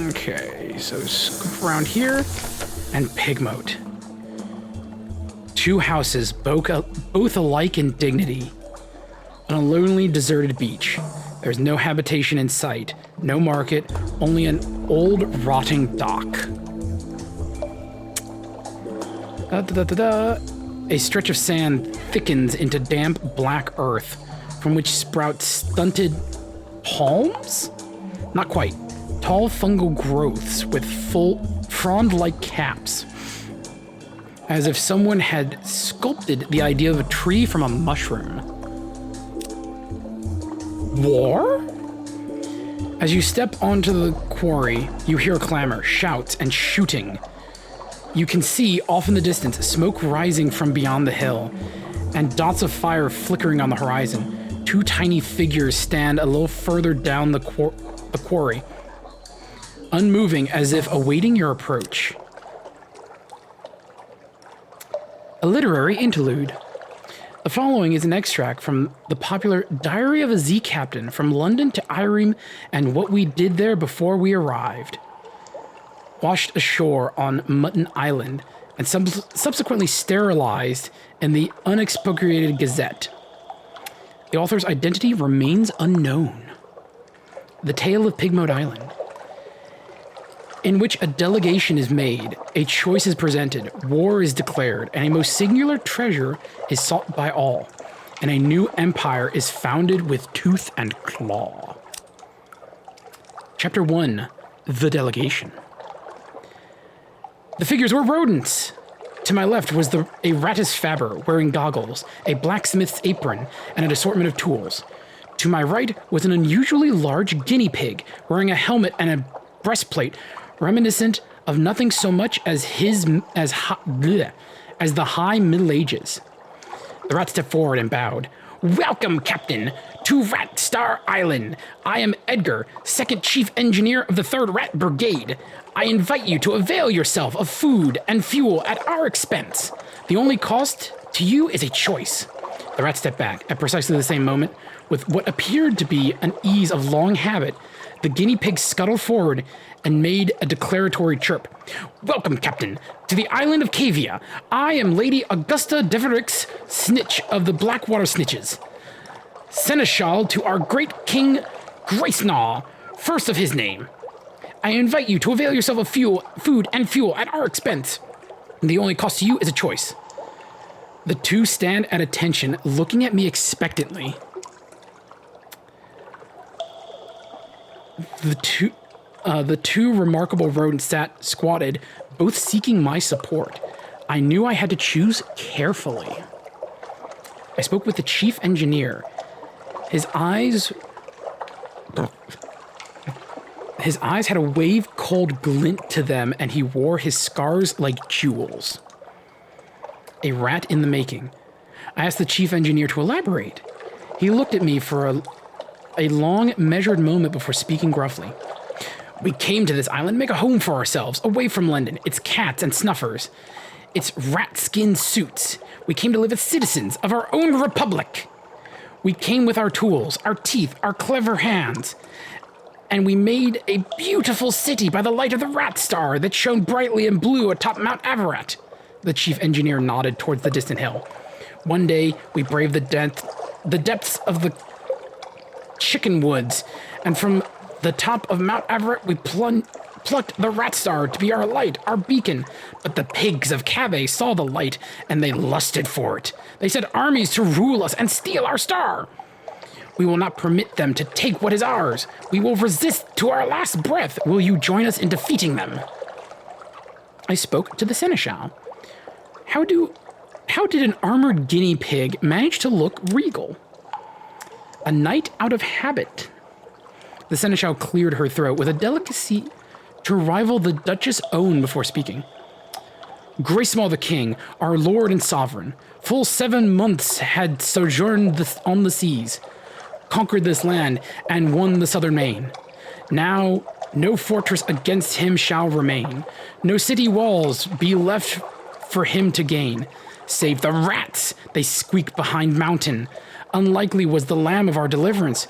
Okay, so scoop around here and Pigmote. Two houses, both alike in dignity. On a lonely, deserted beach. There's no habitation in sight, no market, only an old, rotting dock. A stretch of sand thickens into damp, black earth, from which sprout stunted palms? Not quite. Tall fungal growths with full frond-like caps. As if someone had sculpted the idea of a tree from a mushroom. War? As you step onto the quarry, you hear clamor, shouts, and shooting. You can see, off in the distance, smoke rising from beyond the hill, and dots of fire flickering on the horizon. Two tiny figures stand a little further down the quarry, unmoving as if awaiting your approach. A literary interlude. The following is an extract from the popular Diary of a Z Captain from London to Irem and what we did there before we arrived. Washed ashore on Mutton Island and subsequently sterilized in the Unexpurgated Gazette. The author's identity remains unknown. The Tale of Pigmote Island. In which a delegation is made, a choice is presented, war is declared, and a most singular treasure is sought by all, and a new empire is founded with tooth and claw. Chapter 1, The Delegation. The figures were rodents. To my left was a ratus fabber wearing goggles, a blacksmith's apron, and an assortment of tools. To my right was an unusually large guinea pig wearing a helmet and a breastplate reminiscent of nothing so much as the high Middle Ages. The rat stepped forward and bowed. Welcome, Captain, to Rat Star Island. I am Edgar, Second Chief Engineer of the 3rd Rat Brigade. I invite you to avail yourself of food and fuel at our expense. The only cost to you is a choice. The rat stepped back at precisely the same moment. With what appeared to be an ease of long habit, the guinea pig scuttled forward and made a declaratory chirp. Welcome, Captain, to the island of Cavia. I am Lady Augusta Deverix, Snitch of the Blackwater Snitches. Seneschal to our great King Gracenaw, first of his name. I invite you to avail yourself of food and fuel at our expense. The only cost to you is a choice. The two stand at attention, looking at me expectantly. The two remarkable rodents sat squatted, both seeking my support. I knew I had to choose carefully. I spoke with the chief engineer. His eyes had a wave-cold glint to them, and he wore his scars like jewels. A rat in the making. I asked the chief engineer to elaborate. He looked at me for a long, measured moment before speaking gruffly. We came to this island to make a home for ourselves, away from London, its cats and snuffers, its rat-skin suits. We came to live as citizens of our own republic. We came with our tools, our teeth, our clever hands, and we made a beautiful city by the light of the rat star that shone brightly and blue atop Mount Avarat. The chief engineer nodded towards the distant hill. One day, we braved the depths of the chicken woods, and from the top of Mount Everett, we plucked the rat star to be our light, our beacon. But the pigs of Cabé saw the light, and they lusted for it. They sent armies to rule us and steal our star. We will not permit them to take what is ours. We will resist to our last breath. Will you join us in defeating them? I spoke to the seneschal. How did an armored guinea pig manage to look regal? A knight out of habit. The seneschal cleared her throat with a delicacy to rival the Duchess' own before speaking. Gracemall the king, our lord and sovereign, full 7 months had sojourned on the seas, conquered this land, and won the southern main. Now no fortress against him shall remain, no city walls be left for him to gain. Save the rats, they squeak behind mountain. Unlikely was the lamb of our deliverance.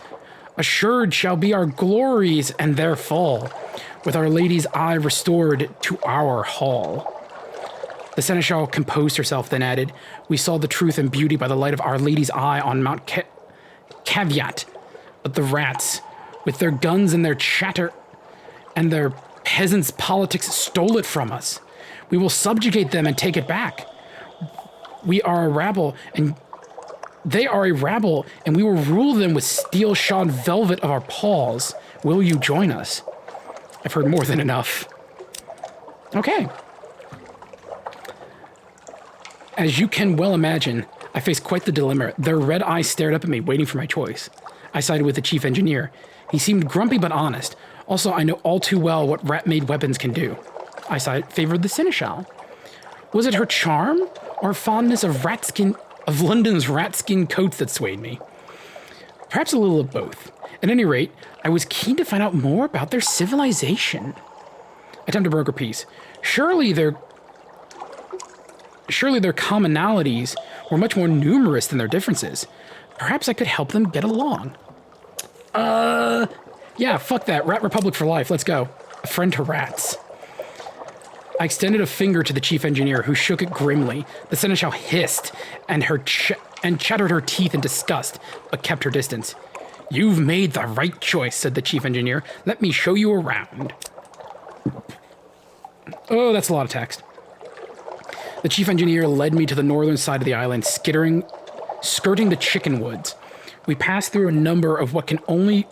Assured shall be our glories and their fall, with Our Lady's eye restored to our hall. The seneschal composed herself, then added, We saw the truth and beauty by the light of Our Lady's eye on Mount Caveat. But the rats, with their guns and their chatter and their peasants' politics, stole it from us. We will subjugate them and take it back. We are a rabble, and they are a rabble, and we will rule them with steel-shod velvet of our paws. Will you join us? I've heard more than enough. Okay. As you can well imagine, I faced quite the dilemma. Their red eyes stared up at me, waiting for my choice. I sided with the chief engineer. He seemed grumpy but honest. Also, I know all too well what rat-made weapons can do. I favored the seneschal. Was it her charm or fondness of London's rat-skin coats that swayed me? Perhaps a little of both. At any rate, I was keen to find out more about their civilization. I attempted to broker peace. Surely their commonalities were much more numerous than their differences. Perhaps I could help them get along. Yeah, fuck that. Rat Republic for life. Let's go. A friend to rats. I extended a finger to the chief engineer, who shook it grimly. The seneschal hissed and chattered her teeth in disgust, but kept her distance. You've made the right choice, said the chief engineer. Let me show you around. Oh, that's a lot of text. The chief engineer led me to the northern side of the island, skirting the chicken woods. We passed through a number of what can only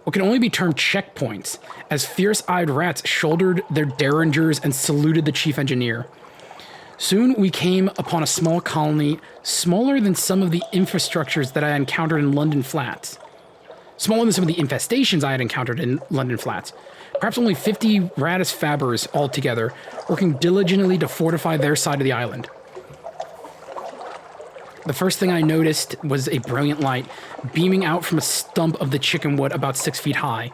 be termed checkpoints, as fierce-eyed rats shouldered their derringers and saluted the chief engineer. Soon we came upon a small colony, smaller than some of the infrastructures that I encountered in London flats. Smaller than some of the infestations I had encountered in London flats. Perhaps only 50 Ratus Fabbers altogether, working diligently to fortify their side of the island. The first thing I noticed was a brilliant light beaming out from a stump of the chicken wood about 6 feet high.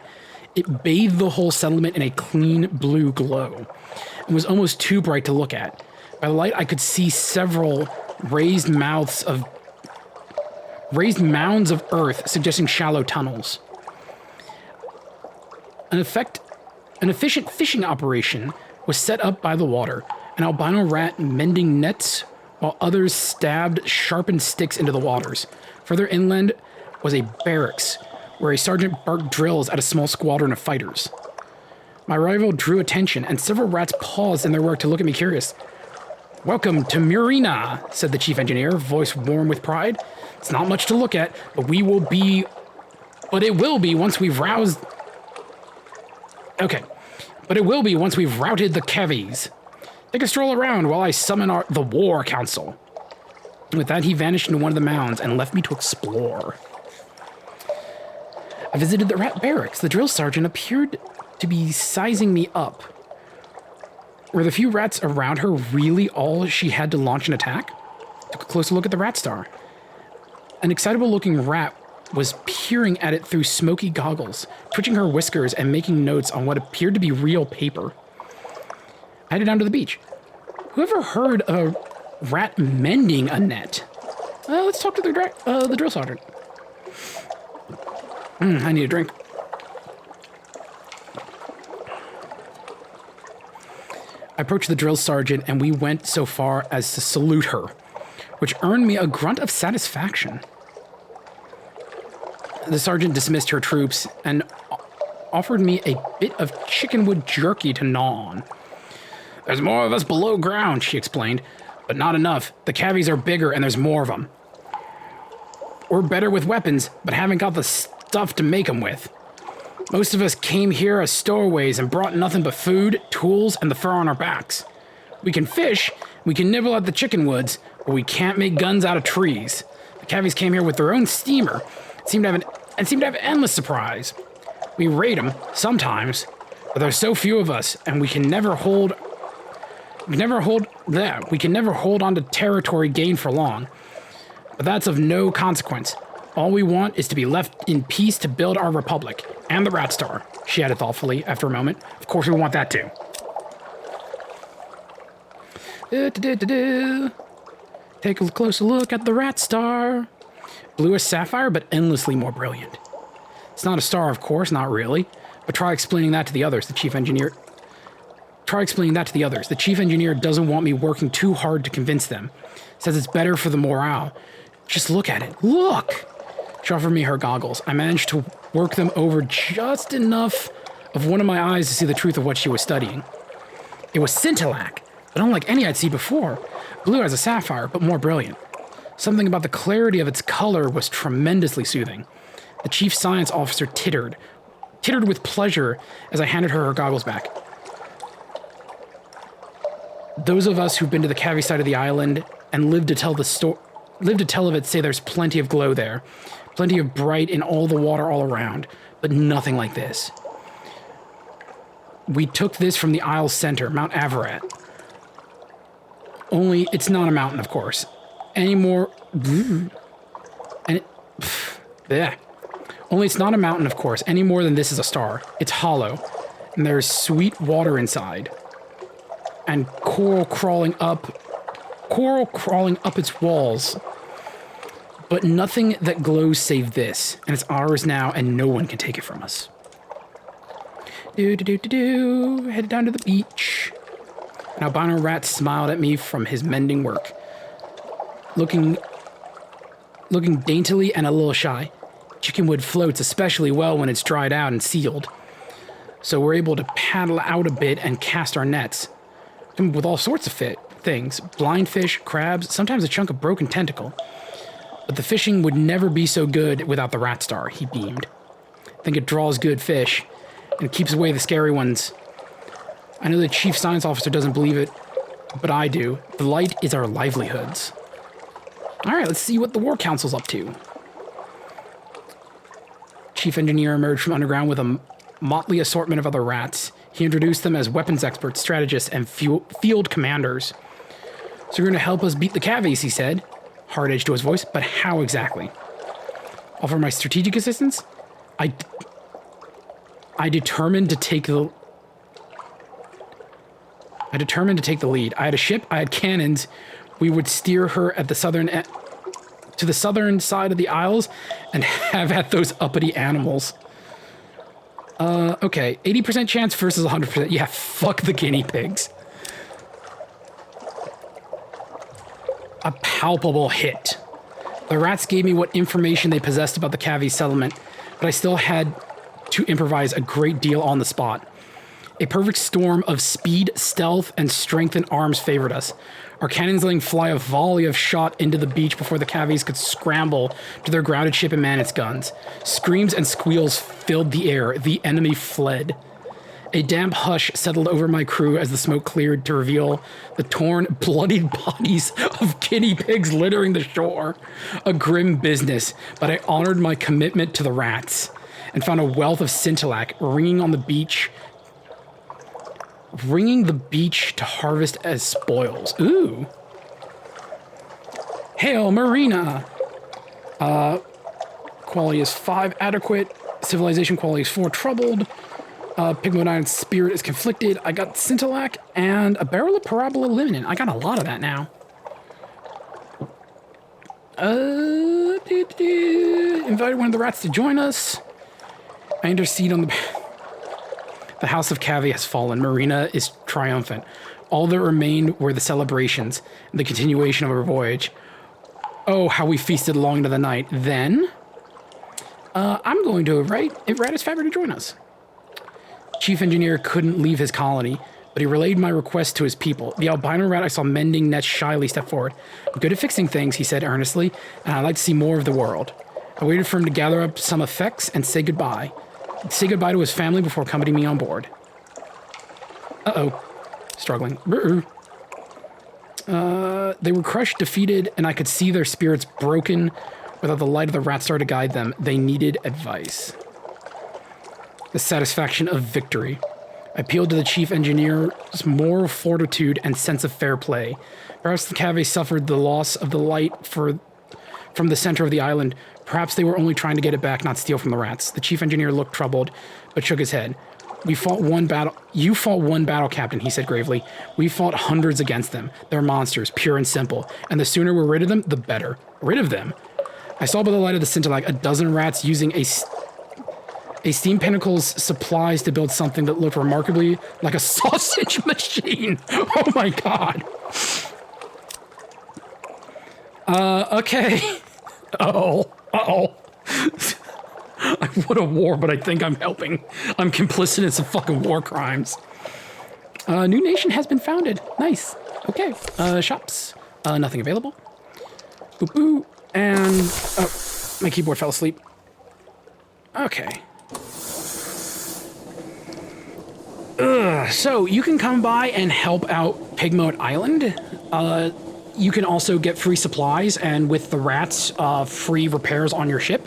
It bathed the whole settlement in a clean blue glow. It was almost too bright to look at. By the light, I could see several raised mounds of earth, suggesting shallow tunnels. An efficient fishing operation was set up by the water, an albino rat mending nets while others stabbed sharpened sticks into the waters. Further inland was a barracks, where a sergeant barked drills at a small squadron of fighters. My arrival drew attention, and several rats paused in their work to look at me curious. Welcome to Murina, said the chief engineer, voice warm with pride. It's not much to look at, but it will be once we've roused... Okay. But it will be once we've routed the Kevies. Take a stroll around while I summon the War Council. With that, he vanished into one of the mounds and left me to explore. I visited the rat barracks. The drill sergeant appeared to be sizing me up. Were the few rats around her really all she had to launch an attack? Took a closer look at the rat star. An excitable-looking rat was peering at it through smoky goggles, twitching her whiskers and making notes on what appeared to be real paper. I headed down to the beach. Whoever heard of a rat mending a net? Let's talk to the drill sergeant. I need a drink. I approached the drill sergeant and we went so far as to salute her, which earned me a grunt of satisfaction. The sergeant dismissed her troops and offered me a bit of chickenwood jerky to gnaw on. There's more of us below ground, she explained, but not enough. The cavies are bigger and there's more of them. We're better with weapons, but haven't got the stuff to make them with. Most of us came here as stowaways and brought nothing but food, tools, and the fur on our backs. We can fish, we can nibble at the chicken woods, but we can't make guns out of trees. The cavies came here with their own steamer, seem to have endless supplies. We raid them sometimes, but there's so few of us, and we can never hold on to territory gained for long. But that's of no consequence. All we want is to be left in peace to build our republic. And the Rat Star, she added thoughtfully after a moment. Of course we want that too. Take a closer look at the Rat Star. Blue as sapphire, but endlessly more brilliant. It's not a star, of course, not really. But try explaining that to the others, the chief engineer. The chief engineer doesn't want me working too hard to convince them. Says it's better for the morale. Just look at it. Look! She offered me her goggles. I managed to work them over just enough of one of my eyes to see the truth of what she was studying. It was scintillac, but unlike any I'd seen before. Blue as a sapphire, but more brilliant. Something about the clarity of its color was tremendously soothing. The chief science officer tittered with pleasure as I handed her goggles back. Those of us who've been to the Cavi side of the island and lived to tell of it say there's plenty of glow there, plenty of bright in all the water all around, but nothing like this. We took this from the isle's center, Mount Avarat. Only it's not a mountain, of course. Only it's not a mountain, of course, any more than this is a star. It's hollow, and there's sweet water inside, and coral crawling up its walls. But nothing that glows save this, and it's ours now, and no one can take it from us. Headed down to the beach. An albino rat smiled at me from his mending work, looking daintily and a little shy. Chickenwood floats especially well when it's dried out and sealed, so we're able to paddle out a bit and cast our nets. With all sorts of things, blind fish, crabs, sometimes a chunk of broken tentacle. But the fishing would never be so good without the Rat Star, he beamed. I think it draws good fish and keeps away the scary ones. I know the chief science officer doesn't believe it, but I do. The light is our livelihoods. All right, let's see what the War Council's up to. Chief engineer emerged from underground with a motley assortment of other rats. He introduced them as weapons experts, strategists, and field commanders. So you're going to help us beat the Cavies, he said. Hard edge to his voice, but how exactly? Offer my strategic assistance? I determined to take the lead. I had a ship, I had cannons. We would steer her at the to the southern side of the Isles and have at those uppity animals. Okay, 80% chance versus 100%. Yeah, fuck the guinea pigs. A palpable hit. The rats gave me what information they possessed about the Cavi settlement, but I still had to improvise a great deal on the spot. A perfect storm of speed, stealth, and strength in arms favored us. Our cannons letting fly a volley of shot into the beach before the Cavies could scramble to their grounded ship and man its guns. Screams and squeals filled the air. The enemy fled. A damp hush settled over my crew as the smoke cleared to reveal the torn, bloodied bodies of guinea pigs littering the shore. A grim business, but I honored my commitment to the rats and found a wealth of scintillac ringing on the beach, ringing the beach to harvest as spoils. Ooh. Hail, Marina! Quality is 5, adequate. Civilization quality is 4, troubled. Pigment Island's spirit is conflicted. I got scintillac and a barrel of parabola linen. I got a lot of that now. Invited one of the rats to join us. I intercede on the House of Cavi has fallen. Marina is triumphant. All that remained were the celebrations and the continuation of our voyage. Oh, how we feasted long into the night. Then, I'm going to invite Ratus Faber to join us. Chief Engineer couldn't leave his colony, but he relayed my request to his people. The albino rat I saw mending nets shyly stepped forward. I'm good at fixing things, he said earnestly, and I'd like to see more of the world. I waited for him to gather up some effects and say goodbye. Say goodbye to his family before accompanying me on board. Uh-oh. Struggling. They were crushed, defeated, and I could see their spirits broken without the light of the rat star to guide them. They needed advice. The satisfaction of victory. I appealed to the chief engineer's moral fortitude and sense of fair play. Perhaps the Cave suffered the loss of the light from the center of the island. Perhaps they were only trying to get it back, not steal from the rats. The chief engineer looked troubled, but shook his head. We fought one battle. You fought one battle, Captain, he said gravely. We fought hundreds against them. They're monsters, pure and simple. And the sooner we're rid of them, the better. Rid of them? I saw by the light of the scintillac a dozen rats using a steam pinnacle's supplies to build something that looked remarkably like a sausage machine. Oh my god. Okay. Uh-oh. I would a war, but I think I'm helping. I'm complicit in some fucking war crimes. New nation has been founded. Nice. Okay. Shops. Nothing available. Boop boo. And oh, my keyboard fell asleep. Okay. So you can come by and help out Pigmoat Island. You can also get free supplies and with the rats, free repairs on your ship.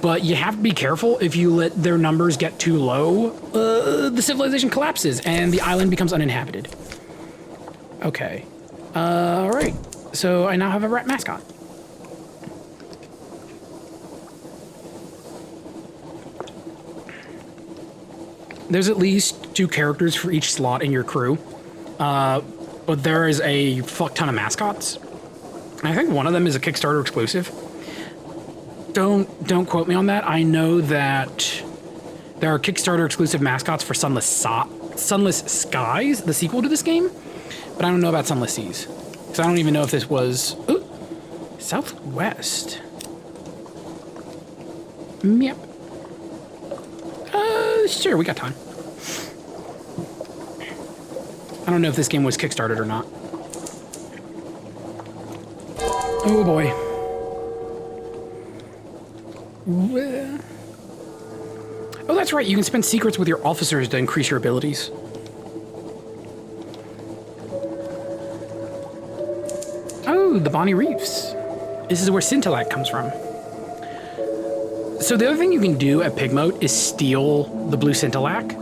But you have to be careful. If you let their numbers get too low, the civilization collapses and the island becomes uninhabited. Okay. All right. So I now have a rat mascot. There's at least 2 characters for each slot in your crew, but there is a fuck ton of mascots. I think one of them is a Kickstarter exclusive. Don't quote me on that. I know that there are Kickstarter exclusive mascots for Sunless Skies, the sequel to this game, but I don't know about Sunless Seas. So I don't even know if this was Southwest. Yep. Sure, we got time. I don't know if this game was Kickstarted or not. Oh boy. Oh, that's right. You can spend secrets with your officers to increase your abilities. Oh, the Bonnie Reefs. This is where scintillac comes from. So the other thing you can do at Pigmoat is steal the blue scintillac.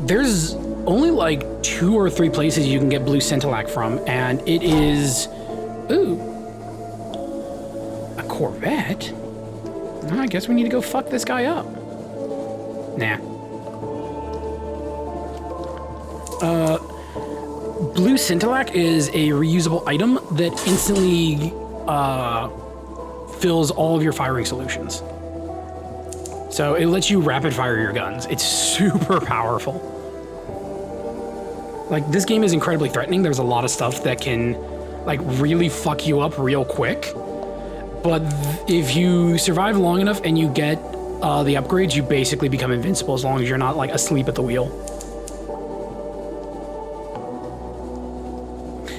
There's only like 2 or 3 places you can get blue scintillac from, and it is... Ooh. A Corvette? I guess we need to go fuck this guy up. Nah. Blue scintillac is a reusable item that instantly fills all of your firing solutions. So it lets you rapid fire your guns. It's super powerful. Like, this game is incredibly threatening. There's a lot of stuff that can, like, really fuck you up real quick. But if you survive long enough and you get the upgrades, you basically become invincible as long as you're not, like, asleep at the wheel.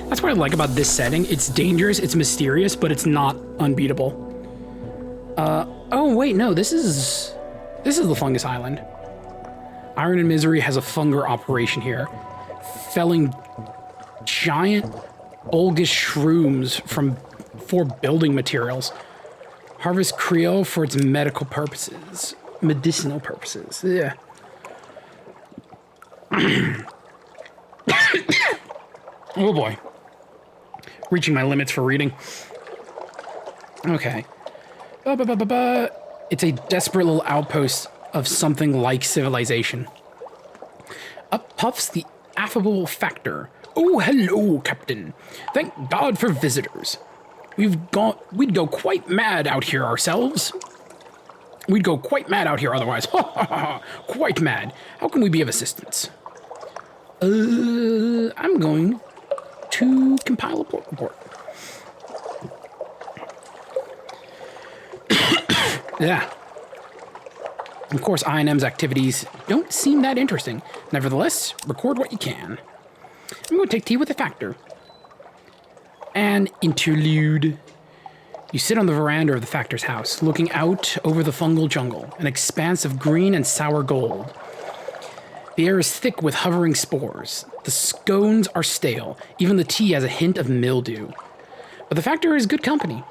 That's what I like about this setting. It's dangerous, it's mysterious, but it's not unbeatable. Oh, wait, no, this is the Fungus Island. Iron and Misery has a funger operation here, felling giant bulgish shrooms for building materials. Harvest Creole for its medicinal purposes. Yeah. Oh boy. Reaching my limits for reading. Okay. It's a desperate little outpost of something like civilization. Up puffs the affable Factor. Oh, hello, Captain. Thank God for visitors. We'd go quite mad out here ourselves. We'd go quite mad out here otherwise. Ha ha ha. Quite mad. How can we be of assistance? I'm going to compile a port report. Yeah. Of course, I&M's activities don't seem that interesting. Nevertheless, record what you can. I'm going to take tea with the Factor. An interlude. You sit on the veranda of the Factor's house, looking out over the fungal jungle, an expanse of green and sour gold. The air is thick with hovering spores. The scones are stale. Even the tea has a hint of mildew. But the Factor is good company.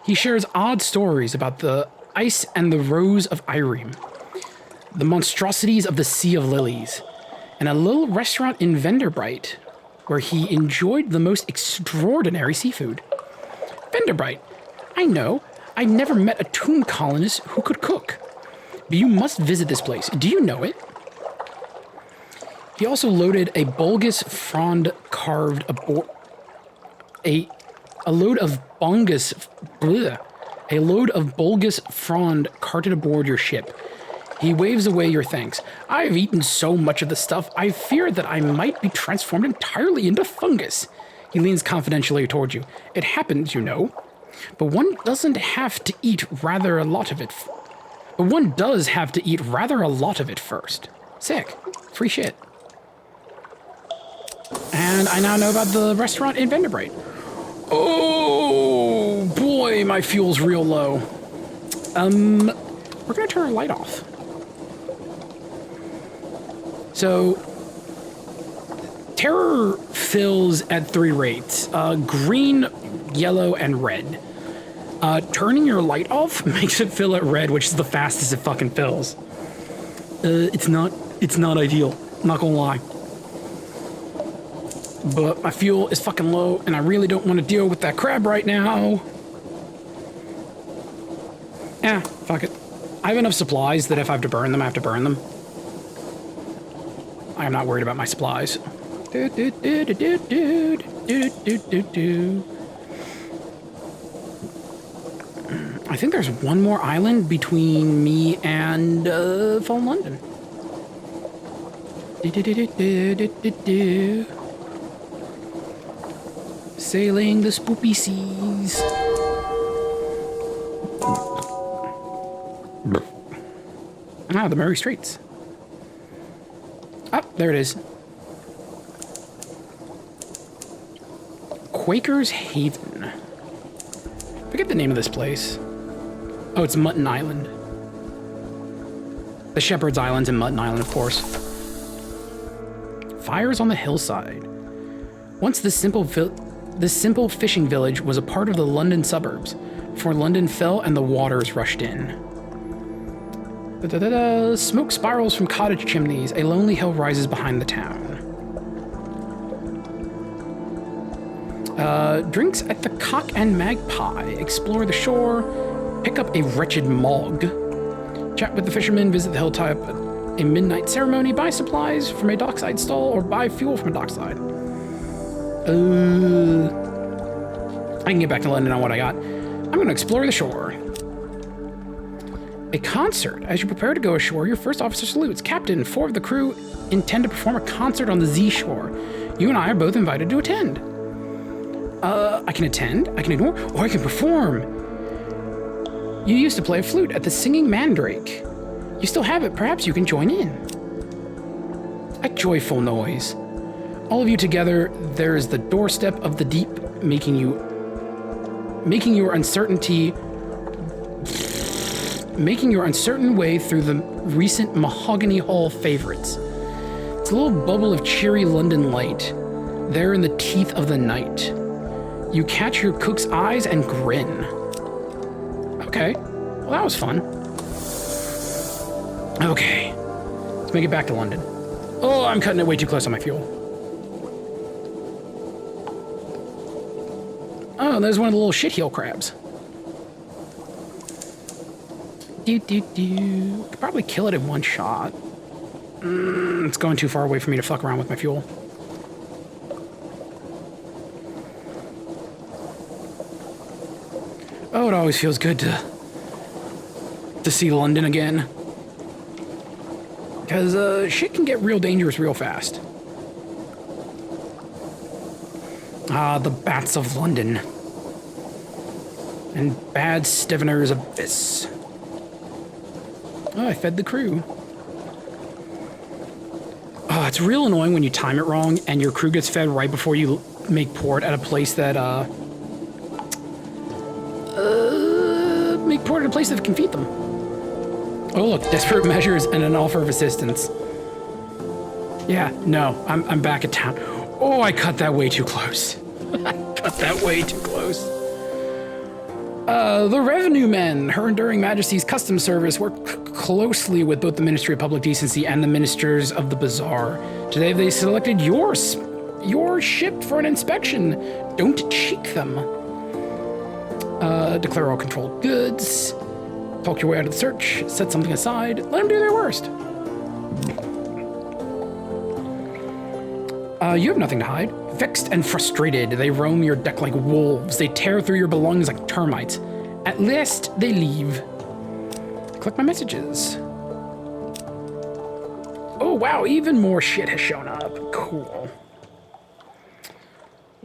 He shares odd stories about the ice and the rose of Ireme, the monstrosities of the Sea of Lilies, and a little restaurant in Venderbright, where he enjoyed the most extraordinary seafood. Venderbright. I know. I never met a tomb colonist who could cook. But you must visit this place. Do you know it? He also loaded a bulgus frond carved aboard a load of bulgus frond carted aboard your ship. He waves away your thanks. I've eaten so much of the stuff, I fear that I might be transformed entirely into fungus. He leans confidentially toward you. It happens, you know. But one doesn't have to eat rather a lot of it. But one does have to eat rather a lot of it first. Sick. Free shit. And I now know about the restaurant in Venderbright. Oh boy, my fuel's real low. We're gonna turn our light off. So, terror fills at 3 rates, green, yellow, and red. Turning your light off makes it fill at red, which is the fastest it fucking fills. It's not ideal, not gonna lie. But my fuel is fucking low, and I really don't want to deal with that crab right now. Yeah, fuck it. I have enough supplies that if I have to burn them, I have to burn them. I am not worried about my supplies. I think there's one more island between me and Fallen London. Sailing the spoopy seas. Ah, the Murray Straits. Ah, there it is. Quaker's Haven. Forget the name of this place. Oh, it's Mutton Island. The Shepherd's Islands and Mutton Island, of course. Fires on the hillside. Once this simple fishing village was a part of the London suburbs, before London fell and the waters rushed in. Smoke spirals from cottage chimneys. A lonely hill rises behind the town. Drinks at the Cock and Magpie. Explore the shore. Pick up a wretched mog. Chat with the fishermen. Visit the hilltop. A midnight ceremony. Buy supplies from a dockside stall or buy fuel from a dockside. I can get back to London on what I got. I'm going to explore the shore. A concert. As you prepare to go ashore, your first officer salutes. Captain, 4 of the crew intend to perform a concert on the Z shore. You and I are both invited to attend. I can attend, I can ignore, or I can perform. You used to play a flute at the Singing Mandrake. You still have it. Perhaps you can join in. A joyful noise. All of you together, there is the doorstep of the deep, making your uncertainty making your uncertain way through the recent Mahogany Hall favorites. It's a little bubble of cheery London light, there in the teeth of the night. You catch your cook's eyes and grin. Okay, well that was fun. Okay, let's make it back to London. Oh, I'm cutting it way too close on my fuel. Oh, there's one of the little shitheel crabs. Could probably kill it in one shot. It's going too far away for me to fuck around with my fuel. Oh, it always feels good to see London again. Because shit can get real dangerous real fast. Ah, the bats of London. And bad Stevener's abyss. Oh, I fed the crew. Oh, it's real annoying when you time it wrong and your crew gets fed right before you make port at a place that, make port at a place that can feed them. Oh, look, desperate measures and an offer of assistance. Yeah, no, I'm back at town. Oh, I cut that way too close. I cut that way too close. The revenue men, Her Enduring Majesty's Customs Service, work closely with both the Ministry of Public Decency and the Ministers of the Bazaar. Today they selected your ship for an inspection. Don't cheek them. Declare all controlled goods. Talk your way out of the search. Set something aside. Let them do their worst. You have nothing to hide. Vexed and frustrated, they roam your deck like wolves. They tear through your belongings like termites. At last, they leave. Click my messages. Oh, wow, even more shit has shown up. Cool.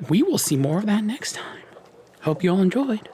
We will see more of that next time. Hope you all enjoyed.